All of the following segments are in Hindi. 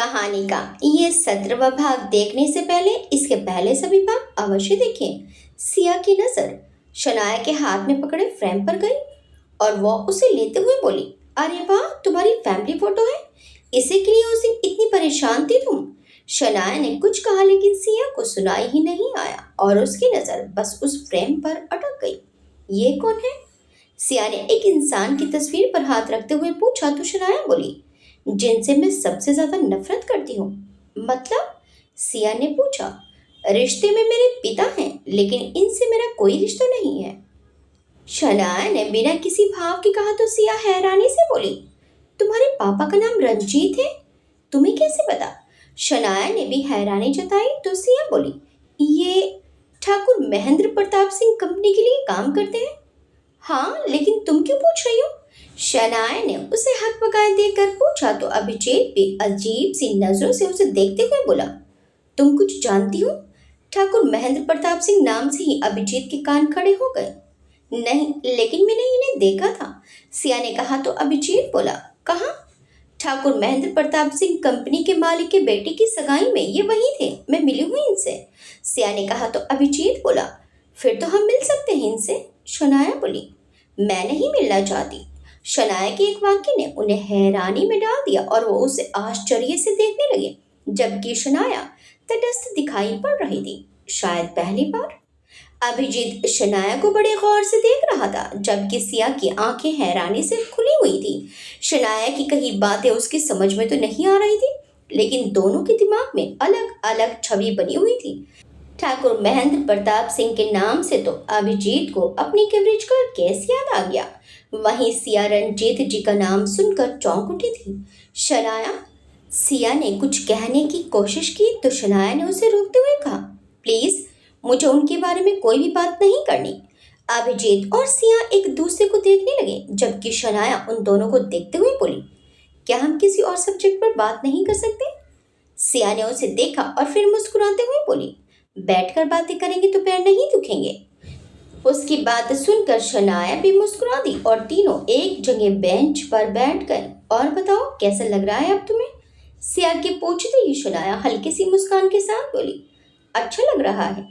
कहानी का ये 17वां भाग देखने से पहले इसके पहले सभी भाग अवश्य देखें। सिया की नजर शनाया के हाथ में पकड़े फ्रेम पर गई और वो उसे लेते हुए बोली, अरे वाह, तुम्हारी फैमिली फोटो है। इसी के लिए उस दिन इतनी परेशान थी तुम। शनाया ने कुछ कहा लेकिन सिया को सुनाई ही नहीं आया और उसकी नजर बस उस फ्रेम पर अटक गई। ये कौन है? सिया ने एक इंसान की तस्वीर पर हाथ रखते हुए पूछा तो शनाया बोली, जिनसे मैं सबसे ज्यादा नफरत करती हूँ। मतलब? सिया ने पूछा। रिश्ते में मेरे पिता हैं लेकिन इनसे मेरा कोई रिश्ता नहीं है। शनाया ने बिना किसी भाव के कहा तो सिया हैरानी से बोली, तुम्हारे पापा का नाम रंजीत है? तुम्हें कैसे पता? शनाया ने भी हैरानी जताई तो सिया बोली, ये ठाकुर महेंद्र प्रताप सिंह कंपनी के लिए काम करते हैं। हाँ, लेकिन तुम क्यों पूछ रही हो? शनाया ने उसे हकबकाए देखकर पूछा तो अभिजीत भी अजीब सी नजरों से उसे देखते हुए बोला, तुम कुछ जानती हो? ठाकुर महेंद्र प्रताप सिंह नाम से ही अभिजीत के कान खड़े हो गए। नहीं, लेकिन मैंने इन्हें देखा था, सिया ने कहा तो अभिजीत बोला, कहाँ? ठाकुर महेंद्र प्रताप सिंह कंपनी के मालिक के बेटे की सगाई में ये वही थे, मैं मिली हुई इनसे। सिया ने कहा तो अभिजीत बोला, फिर तो हम मिल सकते हैं इनसे। शनाया बोली, मैं नहीं मिलना चाहती। शनाया के एक वाक्य ने उन्हें हैरानी में डाल दिया और वो उसे आश्चर्य से देखने लगे, जबकि शनाया तटस्थ दिखाई पड़ रही थी, शायद पहली बार। अभिजीत शनाया को बड़े गौर से देख रहा था, जबकि सिया की आंखें हैरानी से खुली हुई थी। शनाया की कही बातें उसकी समझ में तो नहीं आ रही थी, लेकिन दोनों के दिमाग में अलग अलग छवि बनी हुई थी। ठाकुर महेंद्र प्रताप सिंह के नाम से तो अभिजीत को अपनी कवरेज का केस याद आ गया। वहीं सिया रंजीत जी का नाम सुनकर चौंक उठी थी। शनाया, सिया ने कुछ कहने की कोशिश की तो शनाया ने उसे रोकते हुए कहा, प्लीज, मुझे उनके बारे में कोई भी बात नहीं करनी। अभिजीत और सिया एक दूसरे को देखने लगे, जबकि शनाया उन दोनों को देखते हुए बोली, क्या हम किसी और सब्जेक्ट पर बात नहीं कर सकते? सिया ने उसे देखा और फिर मुस्कुराते हुए बोली, बैठकर बातें करेंगे तो पैर नहीं दुखेंगे। उसकी बात सुनकर शनाया भी मुस्कुरा दी और तीनों एक जगह बेंच पर बैठ गए। और बताओ, कैसा लग रहा है अब तुम्हें? सिया के पूछते ही शनाया हल्की सी मुस्कान के साथ बोली, अच्छा लग रहा है।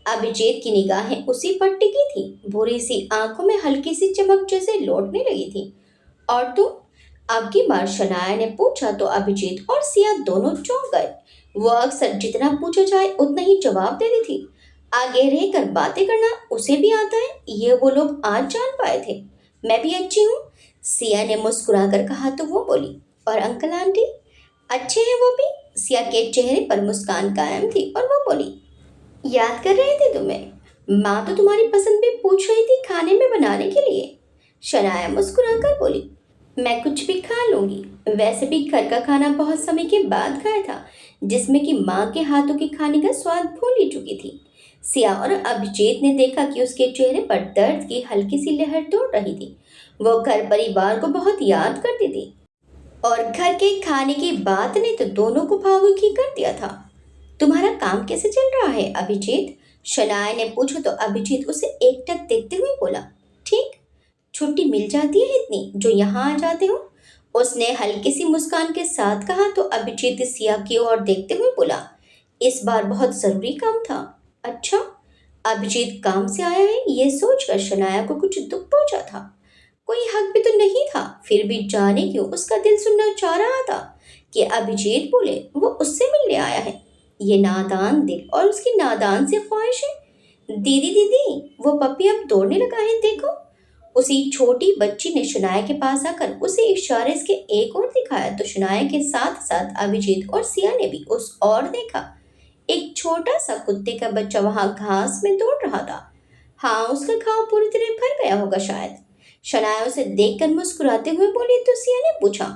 अभिजीत की निगाहें उसी पर टिकी थी, भूरी सी आंखों में हल्की सी चमक जैसे लौटने लगी थी। और तुम? अब की बार शनाया ने पूछा तो अभिजीत और सिया दोनों चौंक गए। वो अक्सर जितना पूछा जाए उतना ही जवाब देती थी। आगे रहकर बातें करना उसे भी आता है, ये वो लोग आज जान पाए थे। मैं भी अच्छी हूँ, सिया ने मुस्कुराकर कहा तो वो बोली, और अंकल आंटी? अच्छे हैं वो भी। सिया के चेहरे पर मुस्कान कायम थी और वो बोली, याद कर रहे थे तुम्हें? माँ तो तुम्हारी पसंद भी पूछ रही थी खाने में बनाने के लिए। शनाया मुस्कुराकर बोली, मैं कुछ भी खा लूंगी। वैसे भी घर का खाना बहुत समय के बाद खाया था, जिसमें कि माँ के हाथों के खाने का स्वाद भूल ही चुकी थी। सिया और अभिजीत ने देखा कि उसके चेहरे पर दर्द की हल्की सी लहर दौड़ रही थी। वो घर परिवार को बहुत याद करती थी और घर के खाने की बात ने तो दोनों को भावुक ही कर दिया था। तुम्हारा काम कैसे चल रहा है अभिजीत? शनाया ने पूछा तो अभिजीत उसे एकटक देखते हुए बोला, ठीक। छुट्टी मिल जाती है इतनी जो यहाँ आ जाते हो? उसने हल्की सी मुस्कान के साथ कहा तो अभिजीत सिया की ओर देखते हुए बोला, इस बार बहुत जरूरी काम था। अच्छा? अभिजीत काम से आया है ये सोचकर शनाया को कुछ दुख पहुंचा था। कोई हक भी तो नहीं था, फिर भी जाने क्यों उसका दिल सुनना चाह रहा था कि अभिजीत बोले वो उससे मिलने आया है। ये नादान दिल और उसकी नादान सी ख्वाहिश है। दीदी दीदी, वो पपी अब दौड़ने लगा है, देखो। उसी छोटी बच्ची ने शनाया के पास आकर उसे इशारे से एक और दिखाया तो शनाया के साथ साथ अभिजीत और सिया ने भी उस ओर देखा। एक छोटा सा कुत्ते का बच्चा वहां घास में दौड़ रहा था। हाँ, उसका घाव पूरी तरह भर गया होगा शायद। शनाया उसे देखकर मुस्कुराते हुए बोली तो सिया ने पूछा,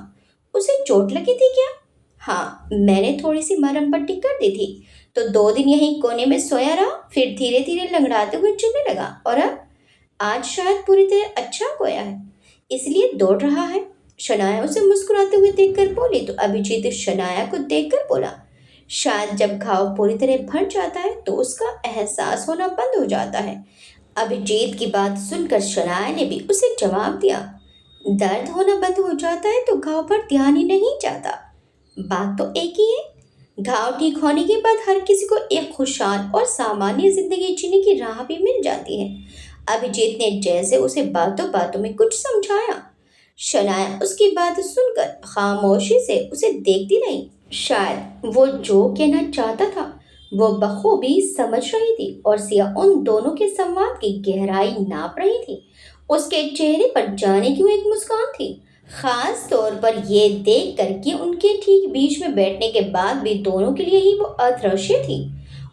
उसे चोट लगी थी क्या? हाँ, मैंने थोड़ी सी मरहम पट्टी कर दी थी तो 2 दिन यहीं कोने में सोया रहा, फिर धीरे धीरे लंगड़ाते हुए चलने लगा और अब आज शायद पूरी तरह अच्छा गोया है, इसलिए दौड़ रहा है। शनाया उसे मुस्कुराते हुए देखकर बोली तो अभिजीत शनाया को देखकर बोला, शायद जब घाव पूरी तरह भर जाता है तो उसका एहसास होना बंद हो जाता है। अभिजीत की बात सुनकर शनाया ने भी उसे जवाब दिया, दर्द होना बंद हो जाता है तो घाव पर ध्यान ही नहीं जाता। बात तो एक ही है। घाव ठीक होने के बाद हर किसी को एक खुशहाल और सामान्य जिंदगी जीने की राह भी मिल जाती है। अभिजीत ने जैसे उसे बातों बातों में कुछ समझाया। शनाया उसकी बात सुनकर खामोशी से उसे देखती रही। शायद वो जो कहना चाहता था वो बखूबी समझ रही थी और सिया उन दोनों के संवाद की गहराई नाप रही थी। उसके चेहरे पर जाने क्यों एक मुस्कान थी, खास तौर पर ये देख कर कि उनके ठीक बीच में बैठने के बाद भी दोनों के लिए ही वो अदृश्य थी।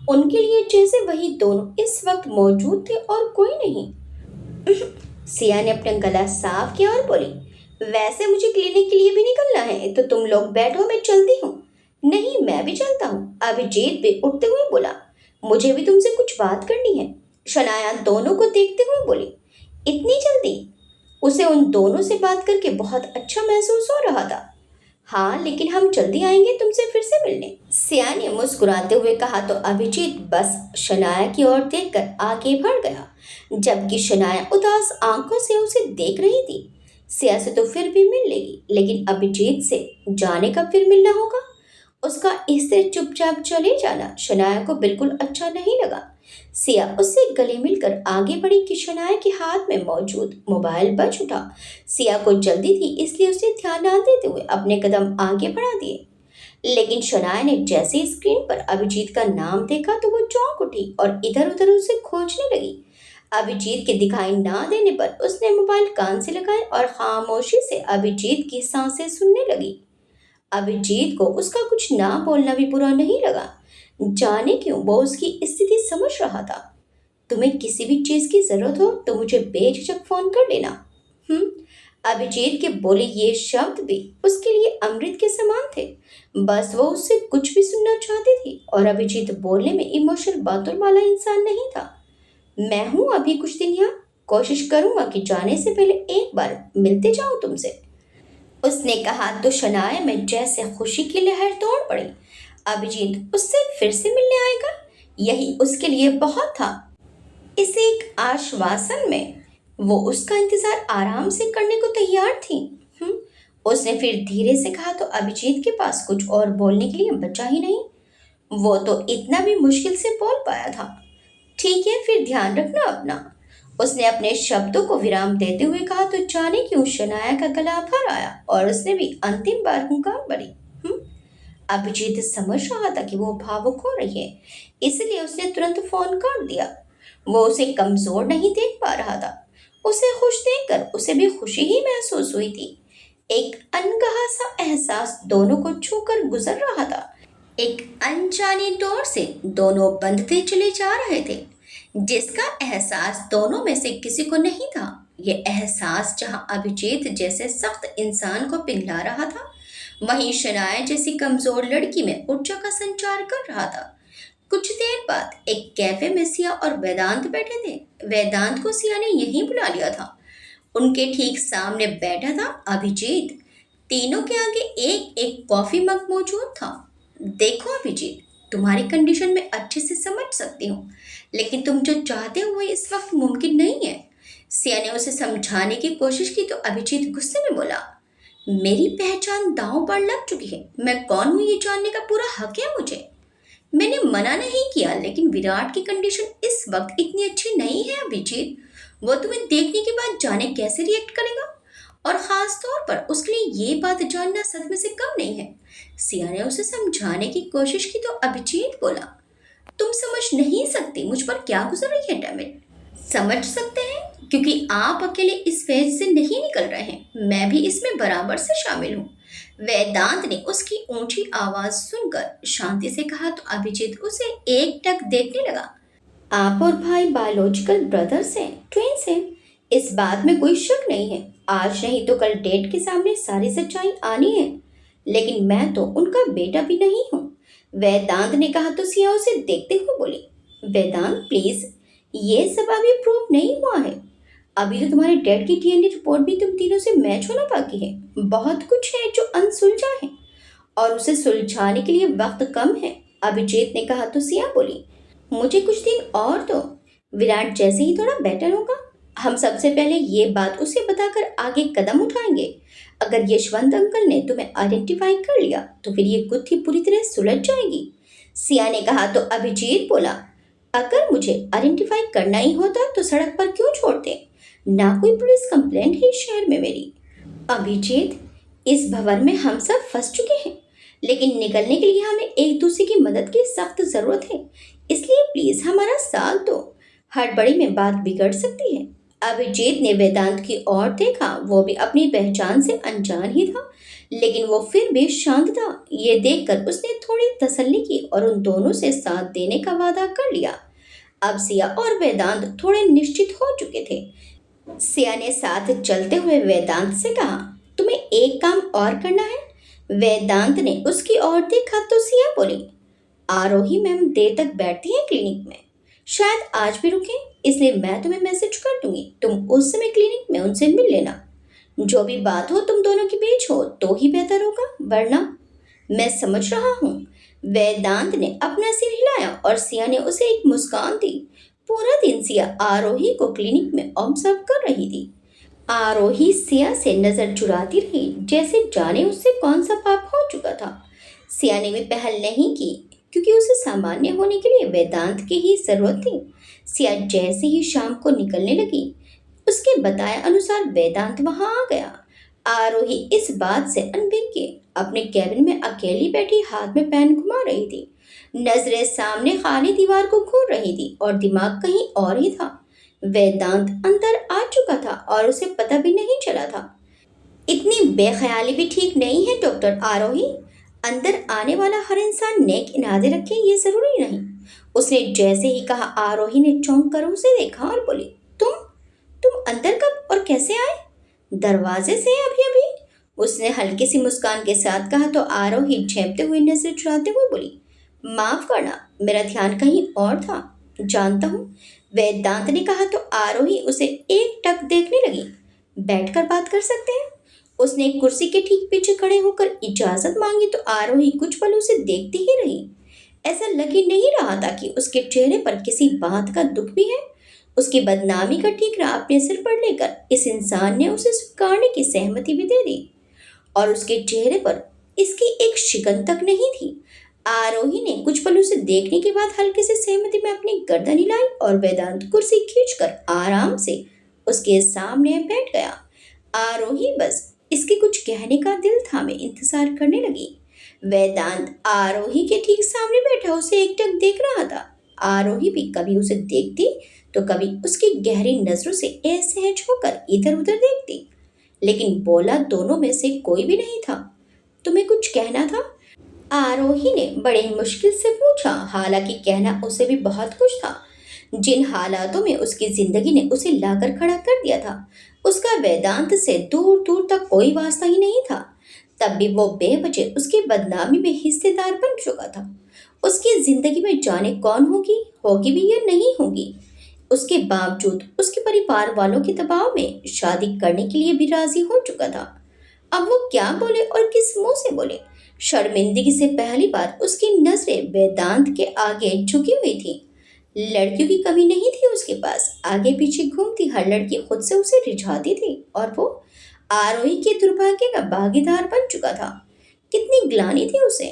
उनके लिए जैसे वही दोनों इस वक्त मौजूद थे और कोई नहीं। सिया ने अपना गला साफ किया और बोली, वैसे मुझे क्लिनिक के लिए भी निकलना है, तो तुम लोग बैठो, मैं चलती हूँ। नहीं, मैं भी चलता हूँ, अभिजीत भी उठते हुए बोला। मुझे भी तुमसे कुछ बात करनी है, शनाया दोनों को देखते हुए बोली। इतनी जल्दी? उसे उन दोनों से बात करके बहुत अच्छा महसूस हो रहा था। हाँ, लेकिन हम जल्दी आएंगे तुमसे फिर से मिलने, सिया ने मुस्कुराते हुए कहा। तो अभिजीत बस शनाया की ओर देखकर आगे बढ़ गया, जबकि शनाया उदास आंखों से उसे देख रही थी। सिया से तो फिर भी मिल लेगी, लेकिन अभिजीत से जाने कब फिर मिलना होगा। उसका इससे चुपचाप चले जाना शनाया को बिल्कुल अच्छा नहीं लगा। सिया उससे गले मिलकर आगे बढ़ी कि शनाया के हाथ में मौजूद मोबाइल बज उठा। सिया को जल्दी थी, इसलिए उसे ध्यान न देते हुए अपने कदम आगे बढ़ा दिए। लेकिन शनाया ने जैसे ही स्क्रीन पर अभिजीत का नाम देखा तो वो चौंक उठी और इधर उधर उसे खोजने लगी। अभिजीत के दिखाई ना देने पर उसने मोबाइल कान से लगाए और खामोशी से अभिजीत की सांसें सुनने लगी। अभिजीत को उसका कुछ ना बोलना भी बुरा नहीं लगा। जाने क्यों वो उसकी स्थिति समझ रहा था। तुम्हें किसी भी चीज की जरूरत हो तो मुझे बेझिझक फोन कर लेना। हम्म। अभिजीत के बोले ये शब्द भी उसके लिए अमृत के समान थे। बस वो उससे कुछ भी सुनना चाहती थी और अभिजीत बोलने में इमोशनल बातों वाला इंसान नहीं था। मैं हूं अभी कुछ दिन यहाँ, कोशिश करूंगा कि जाने से पहले एक बार मिलते जाऊं तुमसे, उसने कहा। तो शनाया में जैसे खुशी की लहर दौड़ पड़ी। अभिजीत उससे फिर से मिलने आएगा, यही उसके लिए बहुत था। इस एक आश्वासन में वो उसका इंतजार आराम से करने को तैयार थी। उसने फिर धीरे से कहा। तो अभिजीत के पास कुछ और बोलने के लिए बचा ही नहीं। वो तो इतना भी मुश्किल से बोल पाया था। ठीक है, फिर ध्यान रखना अपना, उसने अपने शब्दों को विराम देते हुए कहा। तो जाने क्यों शनाया का गला भर आया और उसने भी अंतिम बार हुंकार भरी। अभिजीत समझ रहा था कि वो भावुक हो रही है, इसलिए उसने तुरंत फोन काट दिया। वो उसे कमजोर नहीं देख पा रहा था। उसे खुश देखकर उसे भी खुशी ही महसूस हुई थी। एक अनकहा सा एहसास दोनों को छूकर गुजर रहा था। एक अनजानी डोर से दोनों बंधते चले जा रहे थे, जिसका एहसास दोनों में से किसी को नहीं था। यह एहसास जहां अभिजीत जैसे सख्त इंसान को पिघला रहा था, वहीं शनाया जैसी कमजोर लड़की में ऊर्जा का संचार कर रहा था। कुछ देर बाद एक कैफे में सिया और वेदांत बैठे थे। वेदांत को सिया ने यहीं बुला लिया था। उनके ठीक सामने बैठा था अभिजीत। तीनों के आगे एक एक कॉफी मग मौजूद था। देखो अभिजीत, तुम्हारी कंडीशन में अच्छे से समझ सकती हूँ, लेकिन तुम जो चाहते हो वो इस वक्त मुमकिन नहीं है। सिया ने उसे समझाने की कोशिश की तो अभिजीत गुस्से में बोला, मेरी पहचान दांव पर लग चुकी है। मैं कौन हूँ ये जानने का पूरा हक है मुझे। मैंने मना नहीं किया, लेकिन विराट की कंडीशन इस वक्त इतनी अच्छी नहीं है अभिजीत। वो तुम्हें देखने के बाद जाने कैसे रिएक्ट करेगा, और खास तौर पर उसके लिए ये बात जानना सच में से कम नहीं है। सिया ने उसे समझाने की कोशिश की तो अभिजीत बोला, तुम समझ नहीं सकती मुझ पर क्या गुजर रही है डेमिट। समझ सकते हैं, क्योंकि आप अकेले इस फेज से नहीं निकल रहे हैं, मैं भी इसमें बराबर से शामिल हूँ। वेदांत ने उसकी ऊंची आवाज सुनकर शांति से कहा तो अभिजीत उसे एक टक देखने लगा। आप और भाई बायोलॉजिकल ब्रदर्स हैं, ट्विंस हैं, इस बात में कोई शक नहीं है। आज नहीं तो कल डेट के सामने सारी सच्चाई आनी है, लेकिन मैं तो उनका बेटा भी नहीं हूँ, वेदांत ने कहा। तो सिया उसे देखते हुए बोली, वेदांत प्लीज, ये सब अभी प्रूव नहीं हुआ है। अभी तो तुम्हारे डैड की डीएनए रिपोर्ट भी तुम तीनों से मैच होना बाकी है। बहुत कुछ है जो अनसुलझा है और उसे सुलझाने के लिए वक्त कम है, अभिजीत ने कहा। तो सिया बोली, मुझे कुछ दिन और दो, विराट जैसे ही थोड़ा बेटर होगा हम सबसे पहले ये बात उसे बताकर आगे कदम उठाएंगे। अगर यशवंत अंकल ने तुम्हें आइडेंटिफाई कर लिया तो फिर ये गुत्थी पूरी तरह सुलझ जाएगी। सिया ने कहा तो अभिजीत बोला, अगर मुझे आइडेंटिफाई करना ही होता तो सड़क पर क्यों छोड़ते? ना कोई पुलिस कंप्लेंट है शहर में मेरी। अभिजीत, इस भंवर में हम सब फंस चुके हैं, लेकिन निकलने के लिए हमें एक दूसरे की मदद की सख्त जरूरत है, इसलिए प्लीज हमारा साथ दो। हड़बड़ी में बात बिगड़ सकती है। अभिजीत ने वेदांत की ओर देखा। वो भी अपनी पहचान से अनजान ही था, लेकिन वो फिर भी शांत था। ये देखकर उसने थोड़ी तसल्ली की और उन दोनों से साथ देने का वादा कर लिया। अब सिया और वेदांत थोड़े निश्चित हो चुके थे। सिया ने साथ चलते हुए वेदांत से कहा, तुम्हें एक काम और करना है। वेदांत ने उसकी ओर देखा तो सिया बोली, आरोही मैम देर तक बैठती हैं क्लिनिक में, शायद आज भी रुके, इसलिए मैं तुम्हें मैसेज कर दूंगी, तुम उस समय क्लिनिक में उनसे मिल लेना। जो भी बात हो तुम दोनों के बीच हो तो ही बेहतर होगा, वरना। मैं समझ रहा हूँ। वेदांत ने अपना सिर हिलाया और सिया ने उसे एक मुस्कान दी। पूरा दिन सिया आरोही को क्लिनिक में ऑब्जर्व कर रही थी। आरोही सिया से नजर चुराती रही, जैसे जाने उससे कौन सा पाप हो चुका था। सिया ने भी पहल नहीं की, क्योंकि उसे सामान्य होने के लिए वेदांत की ही जरूरत थी। सिया जैसे ही शाम को निकलने लगी, उसके बताए अनुसार वेदांत वहां आ गया। आरोही इस बात से अनभिज्ञ अपने कैबिन में अकेली बैठी हाथ में पेन घुमा रही थी। नजरें सामने खाली दीवार को घूर रही थी और दिमाग कहीं और ही था। वेदांत अंदर आ चुका था और उसे पता भी नहीं चला था। इतनी बेख्याली भी ठीक नहीं है डॉक्टर आरोही। अंदर आने वाला हर इंसान नेक इरादे रखे ये जरूरी नहीं। उसने जैसे ही कहा, आरोही ने चौंक कर उसे देखा और बोली, तुम अंदर कब और कैसे आए? दरवाजे से अभी अभी, उसने हल्की सी मुस्कान के साथ कहा तो आरोही झेपते हुए नजर चुराते हुए बोली, माफ करना, मेरा ध्यान कहीं और था। जानता हूँ, वेदांत ने कहा तो आरोही उसे एक टक देखने लगी। बैठकर बात कर सकते हैं। उसने एक कुर्सी के ठीक पीछे खड़े होकर इजाजत मांगी तो आरोही कुछ पल उसे देखती ही रही। ऐसा लग ही नहीं रहा था कि उसके चेहरे पर किसी बात का दुख भी है। उसकी बदनामी का ठीकरा अपने सिर पर लेकर इस इंसान ने उसे स्वीकारने की सहमति भी दे दी, और उसके चेहरे पर इसकी एक शिकन तक नहीं थी। आरोही ने कुछ पल उसे देखने के बाद हल्के से सहमति में अपनी गर्दन हिलाई और वेदांत कुर्सी खींचकर आराम से उसके सामने बैठ गया। आरोही बस इसके कुछ कहने का दिल थामे इंतजार करने लगी। वेदांत आरोही के ठीक सामने बैठा उसे एकटक देख रहा था। आरोही भी कभी उसे देखती तो कभी उसकी गहरी नजरों से असहज होकर इधर उधर देखती, लेकिन बोला दोनों में से कोई भी नहीं था। तुम्हें कुछ कहना था? आरोही ने बड़े मुश्किल से पूछा। हालांकि कहना उसे भी बहुत कुछ था। जिन हालातों में उसकी जिंदगी ने उसे लाकर खड़ा कर दिया था, उसका वेदांत से दूर दूर तक कोई वास्ता ही नहीं था। तब भी वो बेवजह उसकी बदनामी में हिस्सेदार बन चुका था। उसकी जिंदगी में जाने कौन होगी, होगी भी या नहीं होगी। उसके बावजूद उसके परिवार वालों के दबाव में शादी करने के लिए भी राजी हो चुका था। अब वो क्या बोले और किस मुंह से बोले? शर्मिंदगी से पहली बार उसकी नजरें वेदांत के आगे झुकी हुई थी। लड़कियों की कमी नहीं थी उसके पास। आगे पीछे घूमती हर लड़की खुद से उसे रिझाती थी, और वो आरोही के दुर्भाग्य का भागीदार बन चुका था। कितनी ग्लानि थी उसे,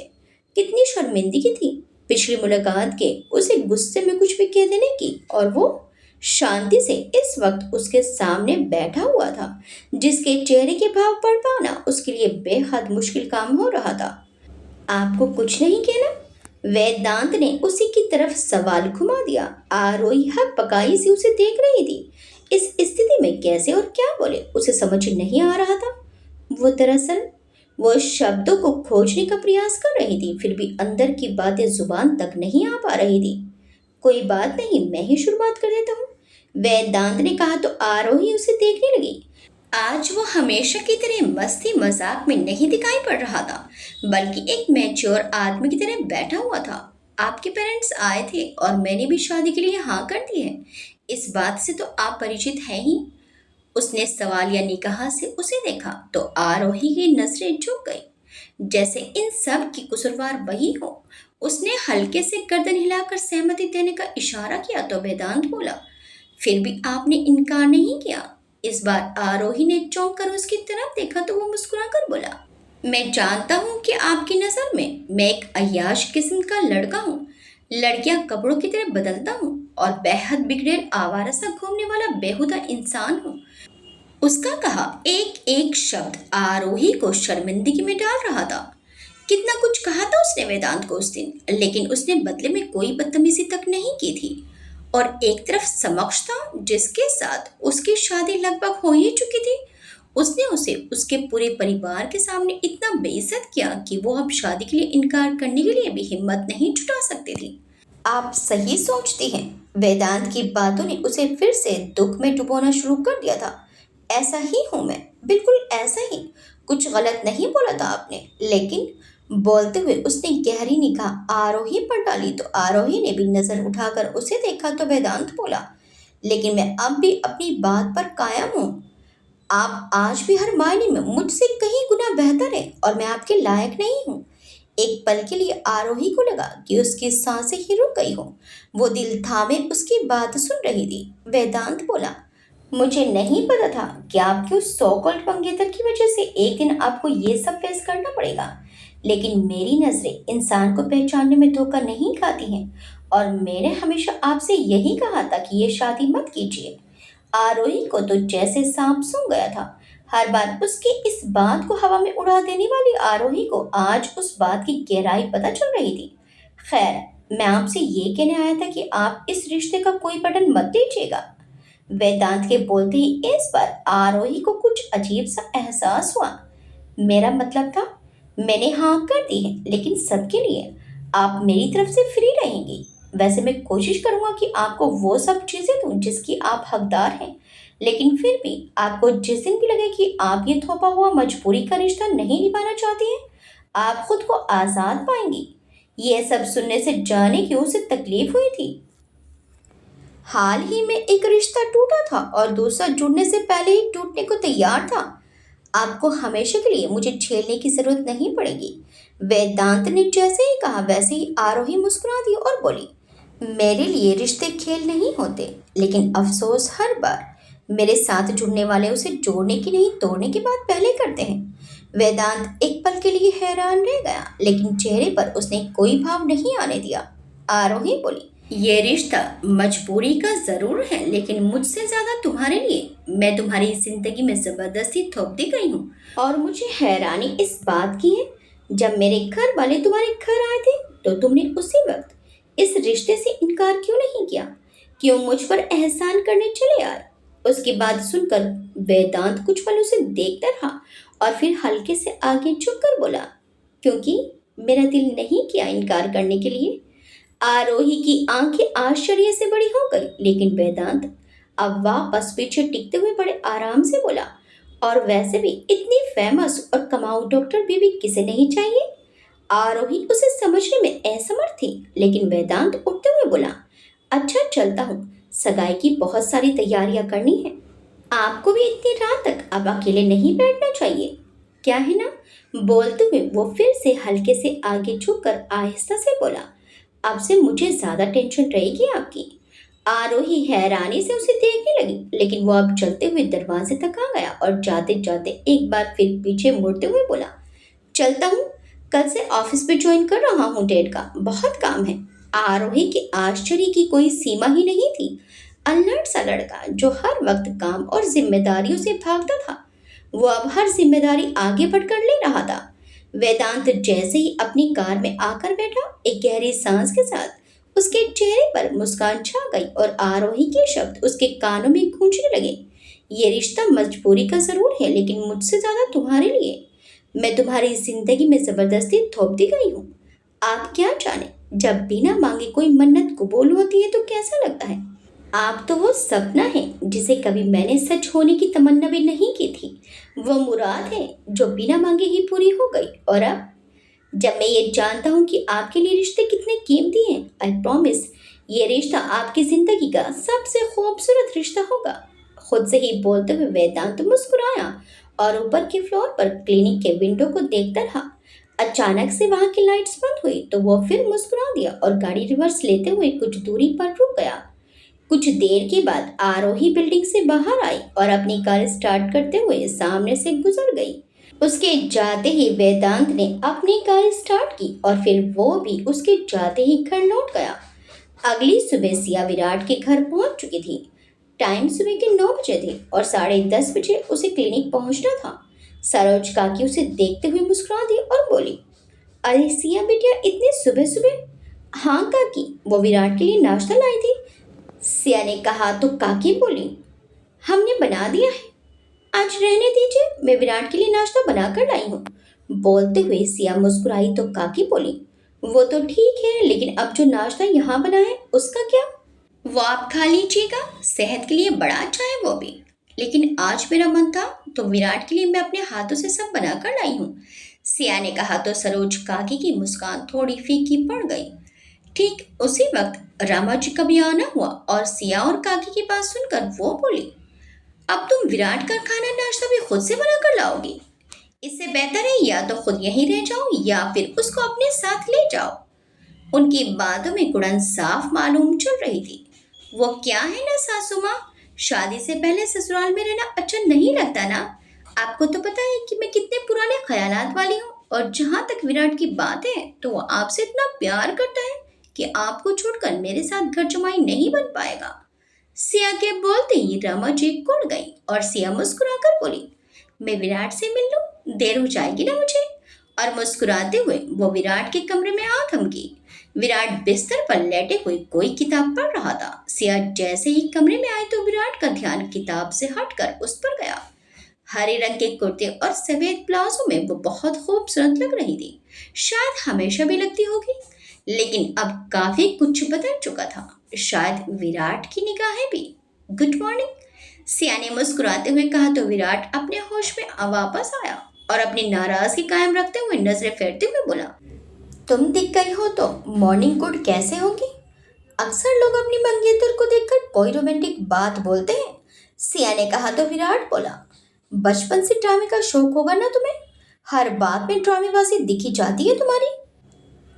कितनी शर्मिंदगी थी पिछली मुलाकात के उसे गुस्से में कुछ भी कह देने की, और वो शांति से इस वक्त उसके सामने बैठा हुआ था, जिसके चेहरे के भाव पढ़ पाना उसके लिए बेहद मुश्किल काम हो रहा था। आपको कुछ नहीं कहना? वेदांत ने उसी की तरफ सवाल घुमा दिया। आरोही हक पकाई सी उसे देख रही थी। इस स्थिति में कैसे और क्या बोले उसे समझ नहीं आ रहा था। वो दरअसल वो शब्दों को खोजने का प्रयास कर रही थी, फिर भी अंदर की बातें जुबान तक नहीं आ पा रही थी। कोई बात नहीं, मैं ही शुरुआत कर देता हूँ, वेदांत ने कहा तो आरोही उसे देखने लगी। आज वो हमेशा की तरह मस्ती मजाक में नहीं दिखाई पड़ रहा था, बल्कि एक मैच्योर आदमी की तरह बैठा हुआ था। आपके पेरेंट्स आए थे और मैंने भी शादी के लिए हाँ कर दी है, इस बात से तो आप परिचित हैं ही। उसने सवाल या निगाह से उसे देखा तो आरोही की नजरें झुक गई, जैसे इन सब की कसूरवार वही हो। उसने हल्के से गर्दन हिलाकर सहमति देने का इशारा किया तो वेदांत बोला, फिर भी आपने इनकार नहीं किया, इस बार आरोही ने चौंक कर उसकी तरफ देखा तो वो मुस्कुराकर बोला, मैं जानता हूँ कि आपकी नज़र में मैं एक अय्याश किस्म का लड़का हूँ। लड़कियां कपड़ों की तरह बदलता हूँ और बेहद बिगड़ेल आवारा सा घूमने वाला बेहुदा इंसान हूँ। उसका कहा एक एक शब्द आरोही को शर्मिंदगी में डाल रहा था। कितना कुछ कहा था उसने वेदांत को उस दिन, लेकिन उसने बदले में कोई बदतमीजी तक नहीं की थी। और एक तरफ समक्ष था जिसके साथ उसकी शादी लगभग हो ही चुकी थी। उसने उसे उसके पूरे परिवार के सामने इतना बेइज्जत किया कि वो अब शादी के लिए इनकार करने के लिए भी हिम्मत नहीं जुटा सकती थी। आप सही सोचती हैं। वेदांत की बातों ने उसे फिर से दुख में डुबोना शुरू कर दिया था। ऐसा ही हूं मैं, बिल्कुल ऐसा ही। कुछ गलत नहीं बोला था आपने। लेकिन बोलते हुए उसने गहरी निगाह आरोही पर डाली तो आरोही ने भी नजर उठाकर उसे देखा तो वेदांत बोला, लेकिन मैं अब भी अपनी बात पर कायम हूँ। आप आज भी हर मायने में मुझसे कहीं गुना बेहतर हैं और मैं आपके लायक नहीं हूँ। एक पल के लिए आरोही को लगा कि उसकी सांसें ही रुक गई हो। वो दिल थामे उसकी बात सुन रही थी। वेदांत बोला, मुझे नहीं पता था कि आपके उस सो कॉल्ड मंगेतर की वजह से एक दिन आपको ये सब फेस करना पड़ेगा। लेकिन मेरी नजरें इंसान को पहचानने में धोखा नहीं खाती हैं और मैंने हमेशा आपसे यही कहा था कि ये शादी मत कीजिए। आरोही को तो जैसे सांप सूंघ गया था। हर बार उसकी इस बात को हवा में उड़ा देने वाली आरोही को आज उस बात की गहराई पता चल रही थी। खैर, मैं आपसे ये कहने आया था कि आप इस रिश्ते का कोई बटन मत दीजिएगा। वेदांत के बोलते ही इस बार आरोही को कुछ अजीब सा एहसास हुआ। मेरा मतलब था, मैंने हाँ कर दी है, लेकिन सबके लिए आप मेरी तरफ से फ्री रहेंगी। वैसे मैं कोशिश करूंगा कि आपको वो सब चीजें दूं जिसकी आप हकदार हैं। लेकिन फिर भी आपको जिस दिन भी लगे कि आप ये थोपा हुआ मजबूरी का रिश्ता नहीं निभाना चाहती हैं, आप खुद को आजाद पाएंगी। ये सब सुनने से जाने की उसे तकलीफ हुई थी। हाल ही में एक रिश्ता टूटा था और दूसरा जुड़ने से पहले ही टूटने को तैयार था। आपको हमेशा के लिए मुझे झेलने की जरूरत नहीं पड़ेगी। वेदांत ने जैसे ही कहा वैसे ही आरोही मुस्कुरा दी और बोली, मेरे लिए रिश्ते खेल नहीं होते, लेकिन अफसोस हर बार मेरे साथ जुड़ने वाले उसे जोड़ने की नहीं तोड़ने की बात पहले करते हैं। वेदांत एक पल के लिए हैरान रह गया, लेकिन चेहरे पर उसने कोई भाव नहीं आने दिया। आरोही बोली, ये रिश्ता मजबूरी का जरूर है, लेकिन मुझसे ज्यादा तुम्हारे लिए मैं तुम्हारी जिंदगी में जबरदस्ती थोप दी गई हूँ। और मुझे हैरानी इस बात की है, जब मेरे घर वाले तुम्हारे घर आए थे तो तुमने उसी वक्त इस रिश्ते से इनकार क्यों नहीं किया? क्यों मुझ पर एहसान करने चले आए? उसकी बात सुनकर वेदांत कुछ पल उसे देखता रहा और फिर हल्के से आगे झुककर बोला, क्योंकि मेरा दिल नहीं किया इनकार करने के लिए। आरोही की आंखें आश्चर्य से बड़ी हो गई, लेकिन वेदांत अब वापस पीछे टिकते हुए बड़े आराम से बोला, और वैसे भी इतनी फेमस और कमाऊ डॉक्टर बीवी किसे नहीं चाहिए? आरोही उसे समझने में असमर्थ थी, लेकिन वेदांत उठते हुए बोला, अच्छा चलता हूँ, सगाई की बहुत सारी तैयारियां करनी है। आपको भी इतनी रात तक अब अकेले नहीं बैठना चाहिए, क्या है ना? बोलते हुए वो फिर से हल्के से आगे झुककर आहिस्ता से बोला, अब से मुझे ज्यादा टेंशन रहेगी आपकी। आरोही हैरानी से उसे देखने लगी, लेकिन वो अब चलते हुए दरवाजे तक आ गया और जाते जाते एक बार फिर पीछे मुड़ते हुए बोला, चलता हूँ, कल से ऑफिस पे ज्वाइन कर रहा हूँ, डेट का बहुत काम है। आरोही के आश्चर्य की कोई सीमा ही नहीं थी। अल्लड़ सा लड़का जो हर वक्त काम और जिम्मेदारियों से भागता था, वो अब हर जिम्मेदारी आगे बढ़कर ले रहा था। वेदांत जैसे ही अपनी कार में आकर बैठा, एक गहरी सांस के साथ उसके चेहरे पर मुस्कान छा गई और आरोही के शब्द उसके कानों में गूंजने लगे, ये रिश्ता मजबूरी का जरूर है, लेकिन मुझसे ज्यादा तुम्हारे लिए मैं तुम्हारी जिंदगी में जबरदस्ती थोप दी गई हूँ। आप क्या जाने, जब बिना मांगे कोई मन्नत कबूल होती है तो कैसा लगता है। आप तो वो सपना है जिसे कभी मैंने सच होने की तमन्ना भी नहीं की थी। वो मुराद है जो बिना मांगे ही पूरी हो गई। और अब जब मैं ये जानता हूँ कि आपके लिए रिश्ते कितने कीमती हैं, आई प्रॉमिस ये रिश्ता आपकी जिंदगी का सबसे खूबसूरत रिश्ता होगा। खुद से ही बोलते हुए वेदांत मुस्कुराया और ऊपर के फ्लोर पर क्लिनिक के विंडो को देखता रहा। अचानक से वहां की लाइट्स बंद हुई तो वो फिर मुस्कुरा दिया और गाड़ी रिवर्स लेते हुए कुछ दूरी पर रुक गया। कुछ देर के बाद आरोही बिल्डिंग से बाहर आई और अपनी कार स्टार्ट करते हुए सामने से गुजर गई। उसके जाते ही वेदांत ने अपनी कार स्टार्ट की और फिर वो भी उसके जाते ही घर लौट गया। अगली सुबह सिया विराट के घर पहुंच चुकी थी। टाइम सुबह के 9 बजे थे और 10:30 बजे उसे क्लिनिक पहुंचना था। सरोज काकी उसे देखते हुए मुस्कुरा दी और बोली, अरे सिया बेटिया, इतनी सुबह सुबह। हाँ काकी, वो विराट के लिए नाश्ता लाई थी, सिया ने कहा तो काकी बोली, हमने बना दिया है, आज रहने दीजिए, मैं विराट के लिए नाश्ता बनाकर लाई हूँ। बोलते हुए सिया मुस्कुराई तो काकी बोली, वो तो ठीक है, लेकिन अब जो नाश्ता यहाँ बना है उसका क्या? वो आप खा लीजिएगा, सेहत के लिए बड़ा अच्छा है वो भी। लेकिन आज मेरा मन था तो विराट के लिए मैं अपने हाथों से सब बनाकर लाई हूँ, सिया ने कहा तो सरोज काकी की मुस्कान थोड़ी फीकी पड़ गई। ठीक उसी वक्त रामा जी का भी आना हुआ और सिया और काकी की बात सुनकर वो बोली, अब तुम विराट का खाना नाश्ता भी खुद से बनाकर लाओगी? इससे बेहतर है या तो खुद यहीं रह जाओ या फिर उसको अपने साथ ले जाओ। उनकी बातों में कुड़न साफ मालूम चल रही थी। वो क्या है ना सासू माँ, शादी से पहले ससुराल में रहना अच्छा नहीं लगता ना। आपको तो पता है कि मैं कितने पुराने ख्यालात वाली हूँ, और जहाँ तक विराट की बात है तो वो आपसे इतना प्यार करता है कि आपको छोड़कर मेरे साथ घर जमाई नहीं बन पाएगा। सिया के बोलते ही रमा जी कुड़ गई और सिया मुस्कुराकर बोली, मैं विराट से मिल लूं, देर हो जाएगी ना मुझे। और मुस्कुराते हुए वो विराट के कमरे में आ थमकी। विराट बिस्तर पर लेटे हुए कोई किताब पढ़ रहा था। सिया जैसे ही कमरे में आए तो विराट का ध्यान किताब से हटकर उस पर गया। हरे रंग के कुर्ते और सफेद प्लाजो में वो बहुत खूबसूरत लग रही थी। शायद हमेशा भी लगती होगी, लेकिन अब काफी कुछ बदल चुका था। शायद विराट की निगाहें भी। गुड मॉर्निंग, सिया ने मुस्कुराते हुए कहा तो विराट अपने होश में वापस आया और अपनी नाराजगी कायम रखते हुए नजरें फेरते हुए बोला, तुम दिख गई हो तो मॉर्निंग गुड कैसे होगी? अक्सर लोग अपनी मंगेतर को देखकर कोई रोमांटिक बात बोलते हैं, सिया ने कहा तो विराट बोला, बचपन से ड्रामे का शौक होगा ना तुम्हें, हर बात में ड्रामेबाजी दिखी जाती है तुम्हारी।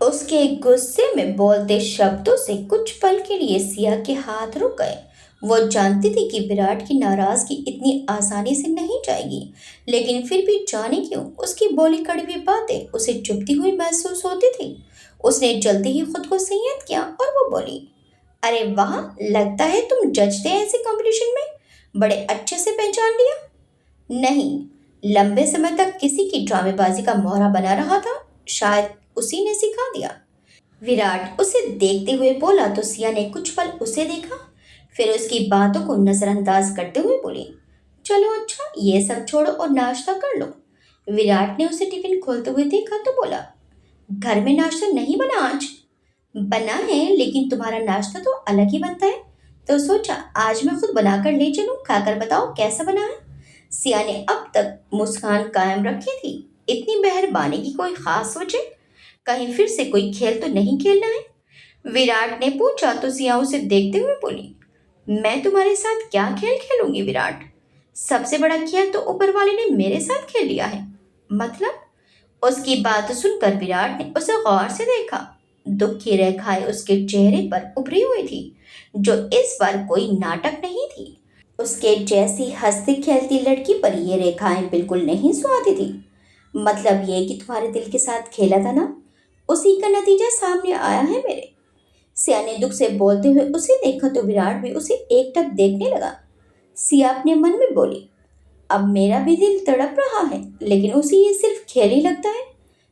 उसके गुस्से में बोलते शब्दों से कुछ पल के लिए सिया के हाथ रुक गए। वो जानती थी कि विराट की नाराजगी इतनी आसानी से नहीं जाएगी, लेकिन फिर भी जाने क्यों उसकी बोली कड़वी बातें उसे चुभती हुई महसूस होती थी। उसने जल्दी ही खुद को संयत किया और वो बोली, अरे वाह, लगता है तुम जज थे ऐसे कंपटीशन में, बड़े अच्छे से पहचान लिया। नहीं, लंबे समय तक किसी की ड्रामेबाजी का मोहरा बना रहा था, शायद उसी ने सिखा दिया। विराट उसे देखते हुए बोला तो सिया ने कुछ पल उसे देखा, फिर उसकी बातों को नजरअंदाज करते हुए बोली, चलो अच्छा, ये सब छोड़ो और नाश्ता कर लो। विराट ने उसे टिफिन खोलते हुए देखा तो बोला, घर में नाश्ता नहीं बना आज? बना है, लेकिन तुम्हारा नाश्ता तो अलग ही बनता है, तो सोचा आज मैं खुद बनाकर ले चलूं, खाकर बताओ कैसा बना है। सिया ने अब तक मुस्कान कायम रखी थी। इतनी मेहरबानी की कोई खास वजह? कहीं फिर से कोई खेल तो नहीं खेलना है? विराट ने पूछा तो सिया उसे देखते हुए बोली, मैं तुम्हारे साथ क्या खेल खेलूंगी विराट? सबसे बड़ा खेल तो ऊपर वाले ने मेरे साथ खेल लिया है। मतलब? उसकी बात सुनकर विराट ने उसे गौर से देखा। दुख की रेखाएं उसके चेहरे पर उभरी हुई थी, जो इस बार कोई नाटक नहीं थी। उसके जैसी हंसती खेलती लड़की पर ये रेखाएं बिल्कुल नहीं सुहाती थी। मतलब ये कि तुम्हारे दिल के साथ खेला था ना, उसी का नतीजा सामने आया है मेरे। सिया ने दुख से बोलते हुए उसे देखा तो विराट भी उसे एकटक देखने लगा। सिया अपने मन में बोली, अब मेरा भी दिल तड़प रहा है, लेकिन उसे ये सिर्फ खेल ही लगता है।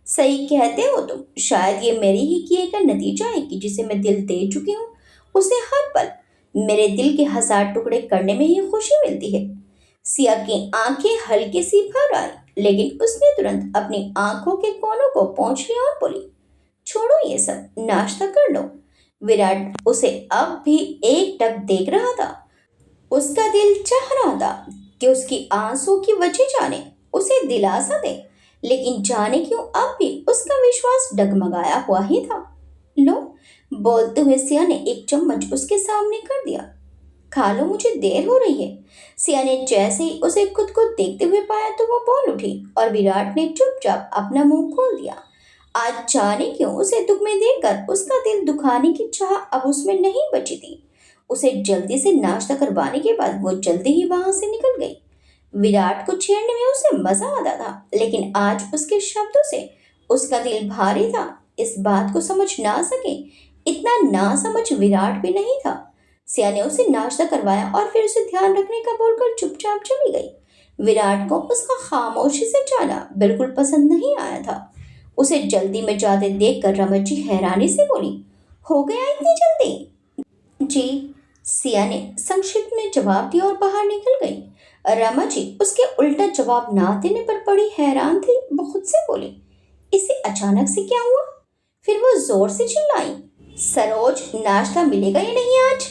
सही कहते हो तुम, शायद ये मेरे ही किए का नतीजा है कि जिसे मैं दिल दे चुकी हूँ उसे हर पल मेरे दिल के 1000 टुकड़े करने में ही खुशी मिलती है। सिया की आंखें हल्की सी भर आई, लेकिन उसने तुरंत अपनी आंखों के कोनों को पोंछ लिया और बोली, छोड़ो ये सब, नाश्ता कर लो। विराट उसे अब भी एकटक देख रहा था। उसका दिल चाह रहा था कि उसकी आंसू की वजह जाने, उसे दिलासा दे, लेकिन जाने क्यों अब भी उसका विश्वास डगमगाया हुआ ही था। लो, बोलते हुए सिया ने एक चम्मच उसके सामने कर दिया। खा लो, मुझे देर हो रही है। सिया ने जैसे ही उसे खुद को देखते हुए पाया तो वो बोल उठी और विराट ने चुपचाप अपना मुंह खोल दिया। आज जाने क्यों उसे दुख में देखकर उसका दिल दुखाने की चाह अब उसमें नहीं बची थी। उसे जल्दी से नाश्ता करवाने के बाद वो जल्दी ही वहां से निकल गई। विराट को छेड़ने में उसे मजा आता था, लेकिन आज उसके शब्दों से उसका दिल भारी था। इस बात को समझ ना सके इतना ना समझ विराट भी नहीं था। सिया ने उसे नाश्ता करवाया और फिर उसे ध्यान रखने का बोलकर चुपचाप चली गई। विराट को उसका खामोशी से जाना बिल्कुल पसंद नहीं आया था। उसे जल्दी में जाते देखकर रमत जी हैरानी से बोली, हो गया इतनी जल्दी? जी, सिया ने संक्षिप्त में जवाब दिया और बाहर निकल गई। रमा जी उसके उल्टा जवाब ना देने पर बड़ी हैरान थी। वो खुद से बोली, इसे अचानक से क्या हुआ? फिर वो जोर से चिल्लाई, सरोज, नाश्ता मिलेगा या नहीं आज?